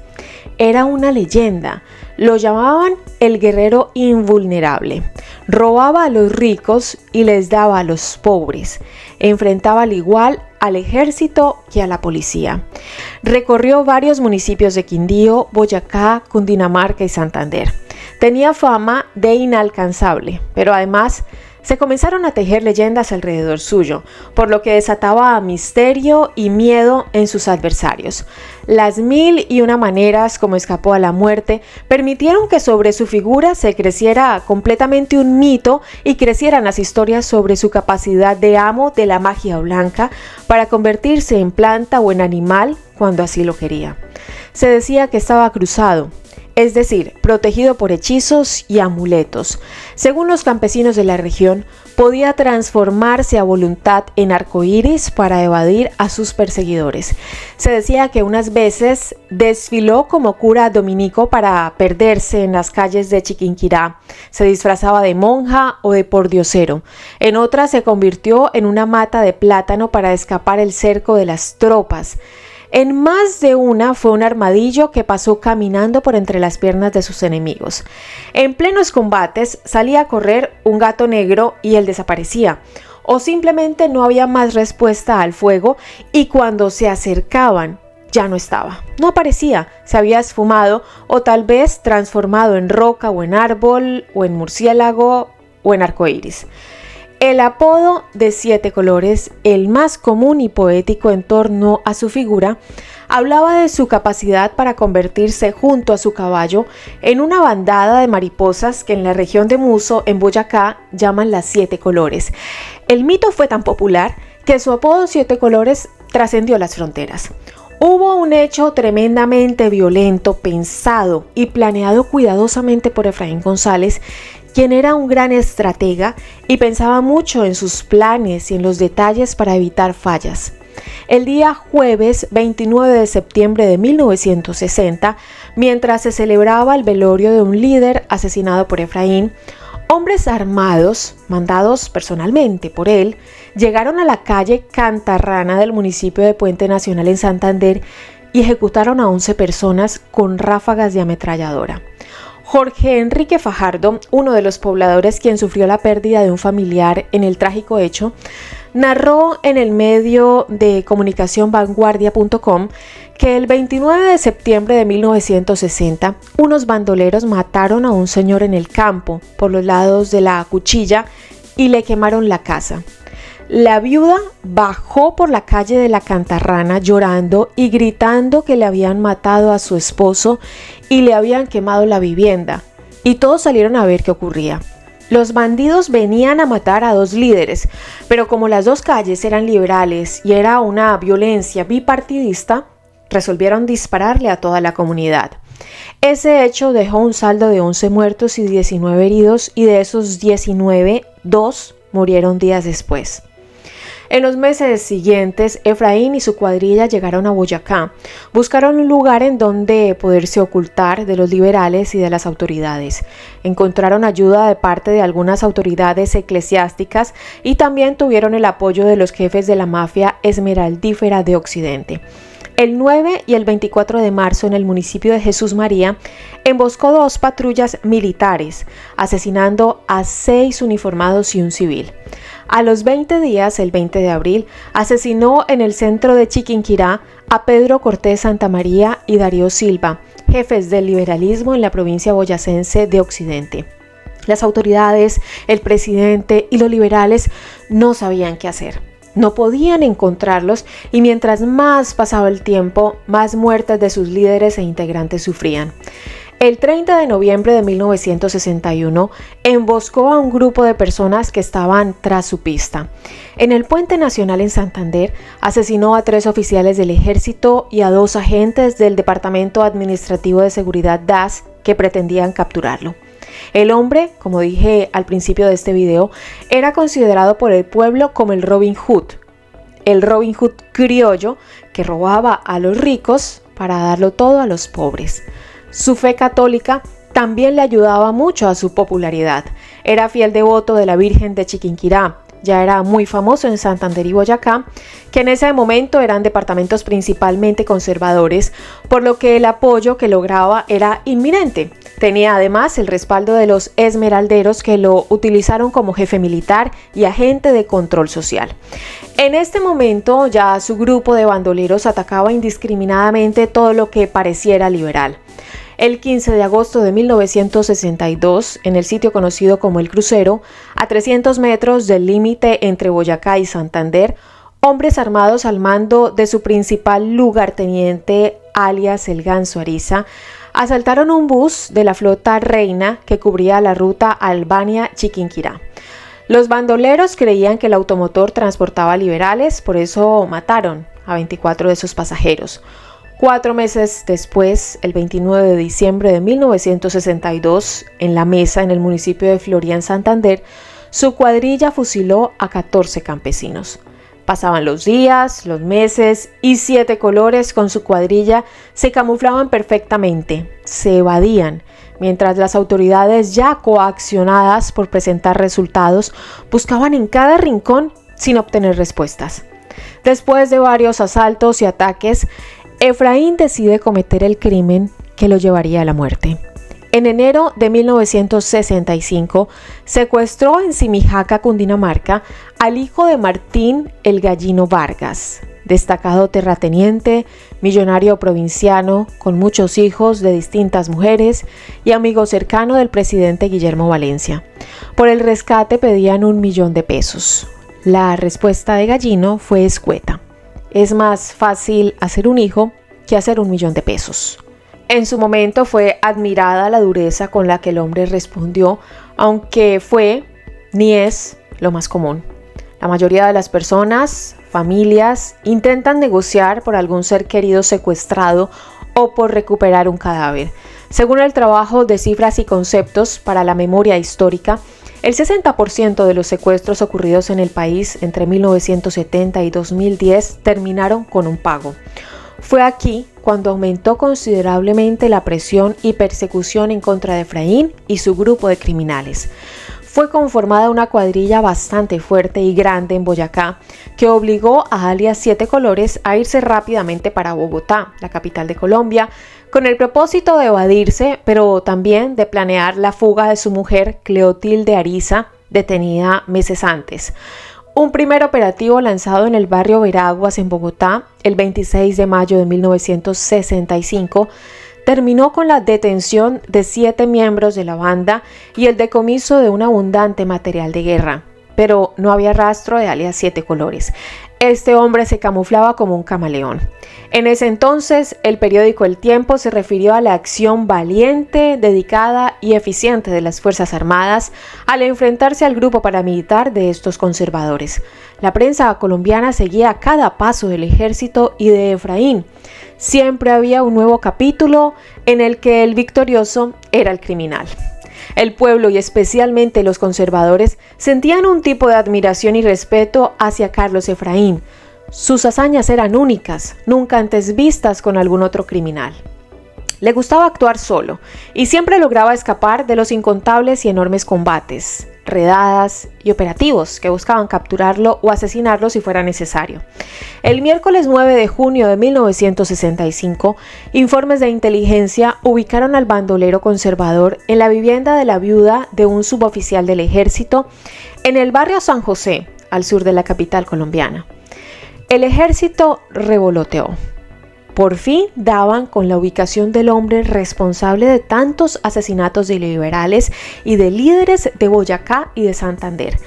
Era una leyenda. Lo llamaban el guerrero invulnerable. Robaba a los ricos y les daba a los pobres. Enfrentaba al igual al ejército que a la policía. Recorrió varios municipios de Quindío, Boyacá, Cundinamarca y Santander. Tenía fama de inalcanzable, pero además Se comenzaron a tejer leyendas alrededor suyo, por lo que desataba misterio y miedo en sus adversarios. Las 1001 maneras como escapó a la muerte permitieron que sobre su figura se creciera completamente un mito y crecieran las historias sobre su capacidad de amo de la magia blanca para convertirse en planta o en animal cuando así lo quería. Se decía que estaba cruzado, es decir, protegido por hechizos y amuletos. Según los campesinos de la región, podía transformarse a voluntad en arcoíris para evadir a sus perseguidores. Se decía que unas veces desfiló como cura dominico para perderse en las calles de Chiquinquirá. Se disfrazaba de monja o de pordiosero. En otras se convirtió en una mata de plátano para escapar el cerco de las tropas. En más de una fue un armadillo que pasó caminando por entre las piernas de sus enemigos. En plenos combates salía a correr un gato negro y él desaparecía, o simplemente no había más respuesta al fuego y cuando se acercaban ya no estaba, no aparecía, se había esfumado o tal vez transformado en roca o en árbol o en murciélago o en arcoíris. El apodo de 7 colores, el más común y poético en torno a su figura, hablaba de su capacidad para convertirse junto a su caballo en una bandada de mariposas que en la región de Muso, en Boyacá, llaman las 7 colores. El mito fue tan popular que su apodo 7 colores trascendió las fronteras. Hubo un hecho tremendamente violento, pensado y planeado cuidadosamente por Efraín González, quien era un gran estratega y pensaba mucho en sus planes y en los detalles para evitar fallas. El día jueves 29 de septiembre de 1960, mientras se celebraba el velorio de un líder asesinado por Efraín, hombres armados, mandados personalmente por él, llegaron a la calle Cantarrana del municipio de Puente Nacional en Santander y ejecutaron a 11 personas con ráfagas de ametralladora. Jorge Enrique Fajardo, uno de los pobladores quien sufrió la pérdida de un familiar en el trágico hecho, narró en el medio de comunicación vanguardia.com que el 29 de septiembre de 1960 unos bandoleros mataron a un señor en el campo por los lados de la Cuchilla y le quemaron la casa. La viuda bajó por la calle de la Cantarrana llorando y gritando que le habían matado a su esposo y le habían quemado la vivienda, y todos salieron a ver qué ocurría. Los bandidos venían a matar a 2 líderes, pero como las 2 calles eran liberales y era una violencia bipartidista, resolvieron dispararle a toda la comunidad. Ese hecho dejó un saldo de 11 muertos y 19 heridos, y de esos 19, 2 murieron días después. En los meses siguientes, Efraín y su cuadrilla llegaron a Boyacá. Buscaron un lugar en donde poderse ocultar de los liberales y de las autoridades. Encontraron ayuda de parte de algunas autoridades eclesiásticas y también tuvieron el apoyo de los jefes de la mafia esmeraldífera de Occidente. El 9 y el 24 de marzo en el municipio de Jesús María, emboscó 2 patrullas militares, asesinando a 6 uniformados y un civil. A los 20 días, el 20 de abril, asesinó en el centro de Chiquinquirá a Pedro Cortés Santamaría y Darío Silva, jefes del liberalismo en la provincia boyacense de Occidente. Las autoridades, el presidente y los liberales no sabían qué hacer. No podían encontrarlos y mientras más pasaba el tiempo, más muertes de sus líderes e integrantes sufrían. El 30 de noviembre de 1961 emboscó a un grupo de personas que estaban tras su pista. En el Puente Nacional en Santander asesinó a 3 oficiales del ejército y a 2 agentes del Departamento Administrativo de Seguridad DAS que pretendían capturarlo. El hombre, como dije al principio de este video, era considerado por el pueblo como el Robin Hood criollo que robaba a los ricos para darlo todo a los pobres. Su fe católica también le ayudaba mucho a su popularidad. Era fiel devoto de la Virgen de Chiquinquirá. Ya era muy famoso en Santander y Boyacá, que en ese momento eran departamentos principalmente conservadores, por lo que el apoyo que lograba era inminente. Tenía además el respaldo de los esmeralderos que lo utilizaron como jefe militar y agente de control social. En este momento ya su grupo de bandoleros atacaba indiscriminadamente todo lo que pareciera liberal. El 15 de agosto de 1962, en el sitio conocido como El Crucero, a 300 metros del límite entre Boyacá y Santander, hombres armados al mando de su principal lugarteniente, alias el Ganso Ariza, asaltaron un bus de la flota Reina que cubría la ruta Albania-Chiquinquirá. Los bandoleros creían que el automotor transportaba liberales, por eso mataron a 24 de sus pasajeros. 4 meses después, el 29 de diciembre de 1962, en La Mesa, en el municipio de Floría, en Santander, su cuadrilla fusiló a 14 campesinos. Pasaban los días, los meses y 7 colores con su cuadrilla se camuflaban perfectamente, se evadían, mientras las autoridades ya coaccionadas por presentar resultados buscaban en cada rincón sin obtener respuestas. Después de varios asaltos y ataques, Efraín decide cometer el crimen que lo llevaría a la muerte. En enero de 1965, secuestró en Simijaca, Cundinamarca, al hijo de Martín el Gallino Vargas, destacado terrateniente, millonario provinciano, con muchos hijos de distintas mujeres y amigo cercano del presidente Guillermo Valencia. Por el rescate pedían 1 millón de pesos. La respuesta de Gallino fue escueta: es más fácil hacer un hijo que hacer 1 millón de pesos. En su momento fue admirada la dureza con la que el hombre respondió, aunque ni es lo más común. La mayoría de las personas, familias, intentan negociar por algún ser querido secuestrado o por recuperar un cadáver. Según el trabajo de Cifras y Conceptos para la Memoria Histórica, el 60% de los secuestros ocurridos en el país entre 1970 y 2010 terminaron con un pago. Fue aquí cuando aumentó considerablemente la presión y persecución en contra de Efraín y su grupo de criminales. Fue conformada una cuadrilla bastante fuerte y grande en Boyacá que obligó a alias 7 Colores a irse rápidamente para Bogotá, la capital de Colombia, con el propósito de evadirse, pero también de planear la fuga de su mujer Cleotilde Ariza, detenida meses antes. Un primer operativo lanzado en el barrio Veraguas, en Bogotá, el 26 de mayo de 1965, terminó con la detención de 7 miembros de la banda y el decomiso de un abundante material de guerra. Pero no había rastro de alias 7 Colores. Este hombre se camuflaba como un camaleón. En ese entonces, el periódico El Tiempo se refirió a la acción valiente, dedicada y eficiente de las Fuerzas Armadas al enfrentarse al grupo paramilitar de estos conservadores. La prensa colombiana seguía cada paso del ejército y de Efraín. Siempre había un nuevo capítulo en el que el victorioso era el criminal. El pueblo y especialmente los conservadores sentían un tipo de admiración y respeto hacia Carlos Efraín. Sus hazañas eran únicas, nunca antes vistas con algún otro criminal. Le gustaba actuar solo y siempre lograba escapar de los incontables y enormes combates, redadas y operativos que buscaban capturarlo o asesinarlo si fuera necesario. El miércoles 9 de junio de 1965, informes de inteligencia ubicaron al bandolero conservador en la vivienda de la viuda de un suboficial del ejército en el barrio San José, al sur de la capital colombiana. El ejército revoloteó. Por fin daban con la ubicación del hombre responsable de tantos asesinatos de liberales y de líderes de Boyacá y de Santander.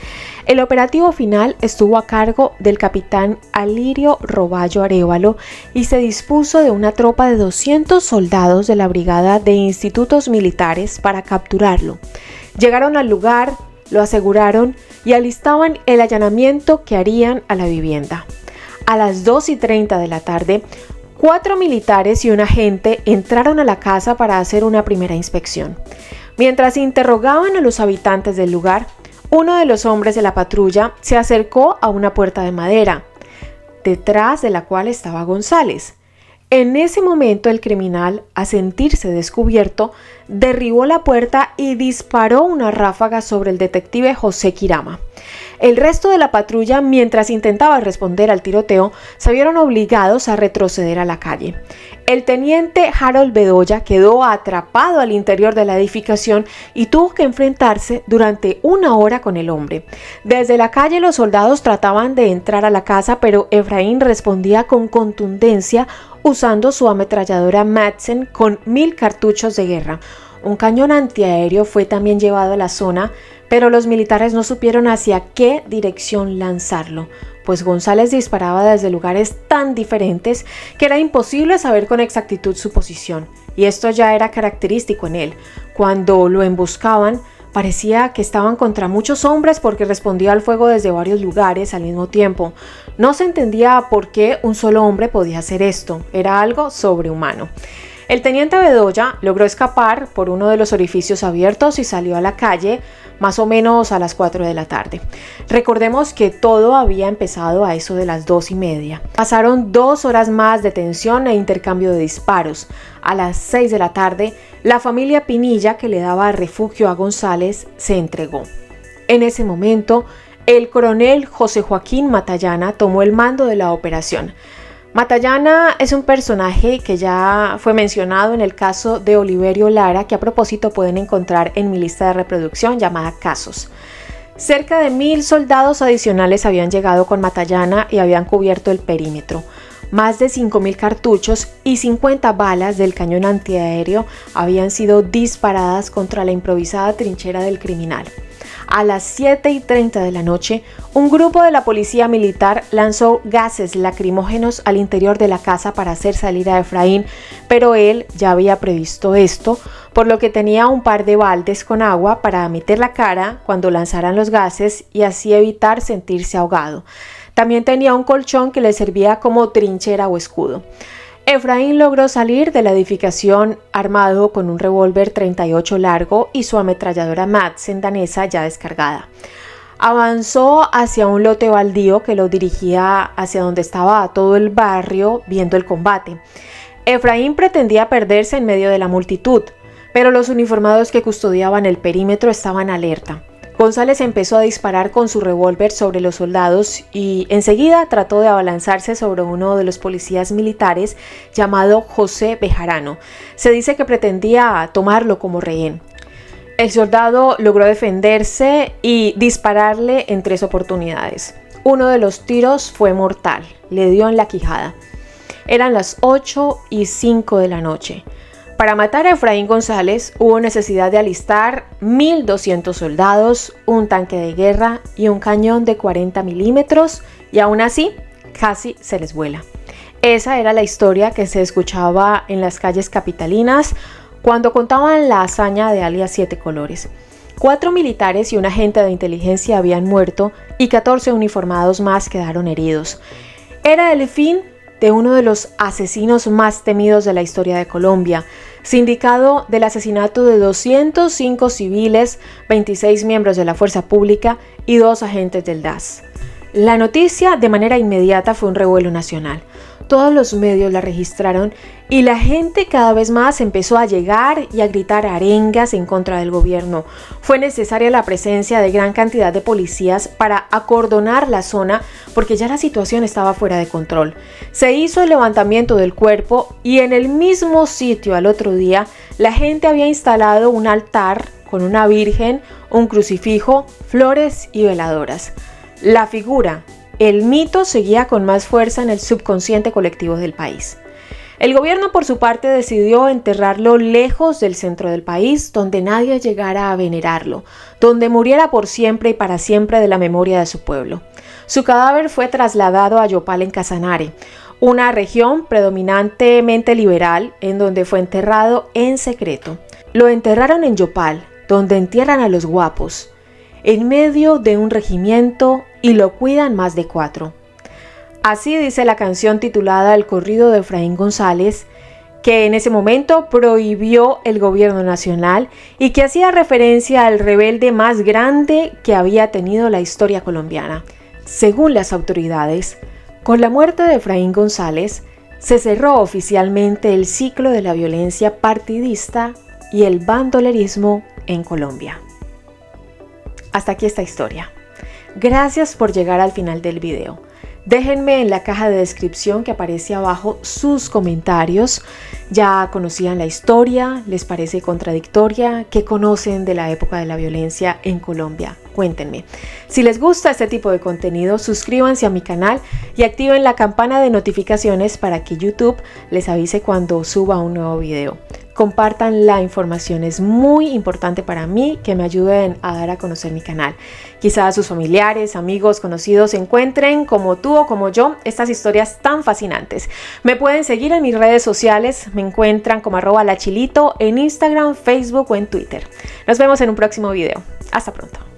El operativo final estuvo a cargo del capitán Alirio Roballo Arévalo y se dispuso de una tropa de 200 soldados de la Brigada de Institutos Militares para capturarlo. Llegaron al lugar, lo aseguraron y alistaban el allanamiento que harían a la vivienda. A las 2:30 de la tarde, 4 militares y un agente entraron a la casa para hacer una primera inspección. Mientras interrogaban a los habitantes del lugar, uno de los hombres de la patrulla se acercó a una puerta de madera, detrás de la cual estaba González. En ese momento el criminal, a sentirse descubierto, derribó la puerta y disparó una ráfaga sobre el detective José Quirama. El resto de la patrulla, mientras intentaba responder al tiroteo, se vieron obligados a retroceder a la calle. El teniente Harold Bedoya quedó atrapado al interior de la edificación y tuvo que enfrentarse durante 1 hora con el hombre. Desde la calle los soldados trataban de entrar a la casa, pero Efraín respondía con contundencia usando su ametralladora Madsen con 1000 cartuchos de guerra. Un cañón antiaéreo fue también llevado a la zona, pero los militares no supieron hacia qué dirección lanzarlo, pues González disparaba desde lugares tan diferentes que era imposible saber con exactitud su posición, y esto ya era característico en él. Cuando lo emboscaban, parecía que estaban contra muchos hombres porque respondía al fuego desde varios lugares al mismo tiempo. No se entendía por qué un solo hombre podía hacer esto, era algo sobrehumano. El teniente Bedoya logró escapar por uno de los orificios abiertos y salió a la calle más o menos a las 4 de la tarde. Recordemos que todo había empezado a eso de las 2:30. Pasaron 2 horas más de tensión e intercambio de disparos. A las 6 de la tarde, la familia Pinilla, que le daba refugio a González, se entregó. En ese momento, el coronel José Joaquín Matallana tomó el mando de la operación. Matallana es un personaje que ya fue mencionado en el caso de Oliverio Lara, que a propósito pueden encontrar en mi lista de reproducción llamada Casos. Cerca de 1000 soldados adicionales habían llegado con Matallana y habían cubierto el perímetro. Más de 5000 cartuchos y 50 balas del cañón antiaéreo habían sido disparadas contra la improvisada trinchera del criminal. A las 7:30 de la noche, un grupo de la policía militar lanzó gases lacrimógenos al interior de la casa para hacer salir a Efraín, pero él ya había previsto esto, por lo que tenía un par de baldes con agua para meter la cara cuando lanzaran los gases y así evitar sentirse ahogado. También tenía un colchón que le servía como trinchera o escudo. Efraín logró salir de la edificación armado con un revólver 38 largo y su ametralladora Madsen danesa ya descargada. Avanzó hacia un lote baldío que lo dirigía hacia donde estaba todo el barrio viendo el combate. Efraín pretendía perderse en medio de la multitud, pero los uniformados que custodiaban el perímetro estaban alerta. González empezó a disparar con su revólver sobre los soldados y enseguida trató de abalanzarse sobre uno de los policías militares llamado José Bejarano. Se dice que pretendía tomarlo como rehén. El soldado logró defenderse y dispararle en 3 oportunidades. Uno de los tiros fue mortal, le dio en la quijada. Eran las 8:05 de la noche. Para matar a Efraín González hubo necesidad de alistar 1200 soldados, un tanque de guerra y un cañón de 40 milímetros, y aún así casi se les vuela. Esa era la historia que se escuchaba en las calles capitalinas cuando contaban la hazaña de alias 7 Colores. 4 militares y un agente de inteligencia habían muerto y 14 uniformados más quedaron heridos. Era el fin de uno de los asesinos más temidos de la historia de Colombia, sindicado del asesinato de 205 civiles, 26 miembros de la fuerza pública y 2 agentes del DAS. La noticia de manera inmediata fue un revuelo nacional. Todos los medios la registraron y la gente cada vez más empezó a llegar y a gritar arengas en contra del gobierno. Fue necesaria la presencia de gran cantidad de policías para acordonar la zona porque ya la situación estaba fuera de control. Se hizo el levantamiento del cuerpo y en el mismo sitio al otro día la gente había instalado un altar con una virgen, un crucifijo, flores y veladoras. La figura, el mito seguía con más fuerza en el subconsciente colectivo del país. El gobierno, por su parte, decidió enterrarlo lejos del centro del país, donde nadie llegara a venerarlo, donde muriera por siempre y para siempre de la memoria de su pueblo. Su cadáver fue trasladado a Yopal en Casanare, una región predominantemente liberal, en donde fue enterrado en secreto. Lo enterraron en Yopal, donde entierran a los guapos, en medio de un regimiento, y lo cuidan más de 4. Así dice la canción titulada El corrido de Efraín González, que en ese momento prohibió el gobierno nacional y que hacía referencia al rebelde más grande que había tenido la historia colombiana. Según las autoridades, con la muerte de Efraín González, se cerró oficialmente el ciclo de la violencia partidista y el bandolerismo en Colombia. Hasta aquí esta historia. Gracias por llegar al final del video. Déjenme en la caja de descripción que aparece abajo sus comentarios. ¿Ya conocían la historia? ¿Les parece contradictoria? ¿Qué conocen de la época de la violencia en Colombia? Cuéntenme. Si les gusta este tipo de contenido, suscríbanse a mi canal y activen la campana de notificaciones para que YouTube les avise cuando suba un nuevo video. Compartan la información, es muy importante para mí que me ayuden a dar a conocer mi canal. Quizás sus familiares, amigos, conocidos encuentren como tú o como yo estas historias tan fascinantes. Me pueden seguir en mis redes sociales, me encuentran como @lachilito en Instagram, Facebook o en Twitter. Nos vemos en un próximo video. Hasta pronto.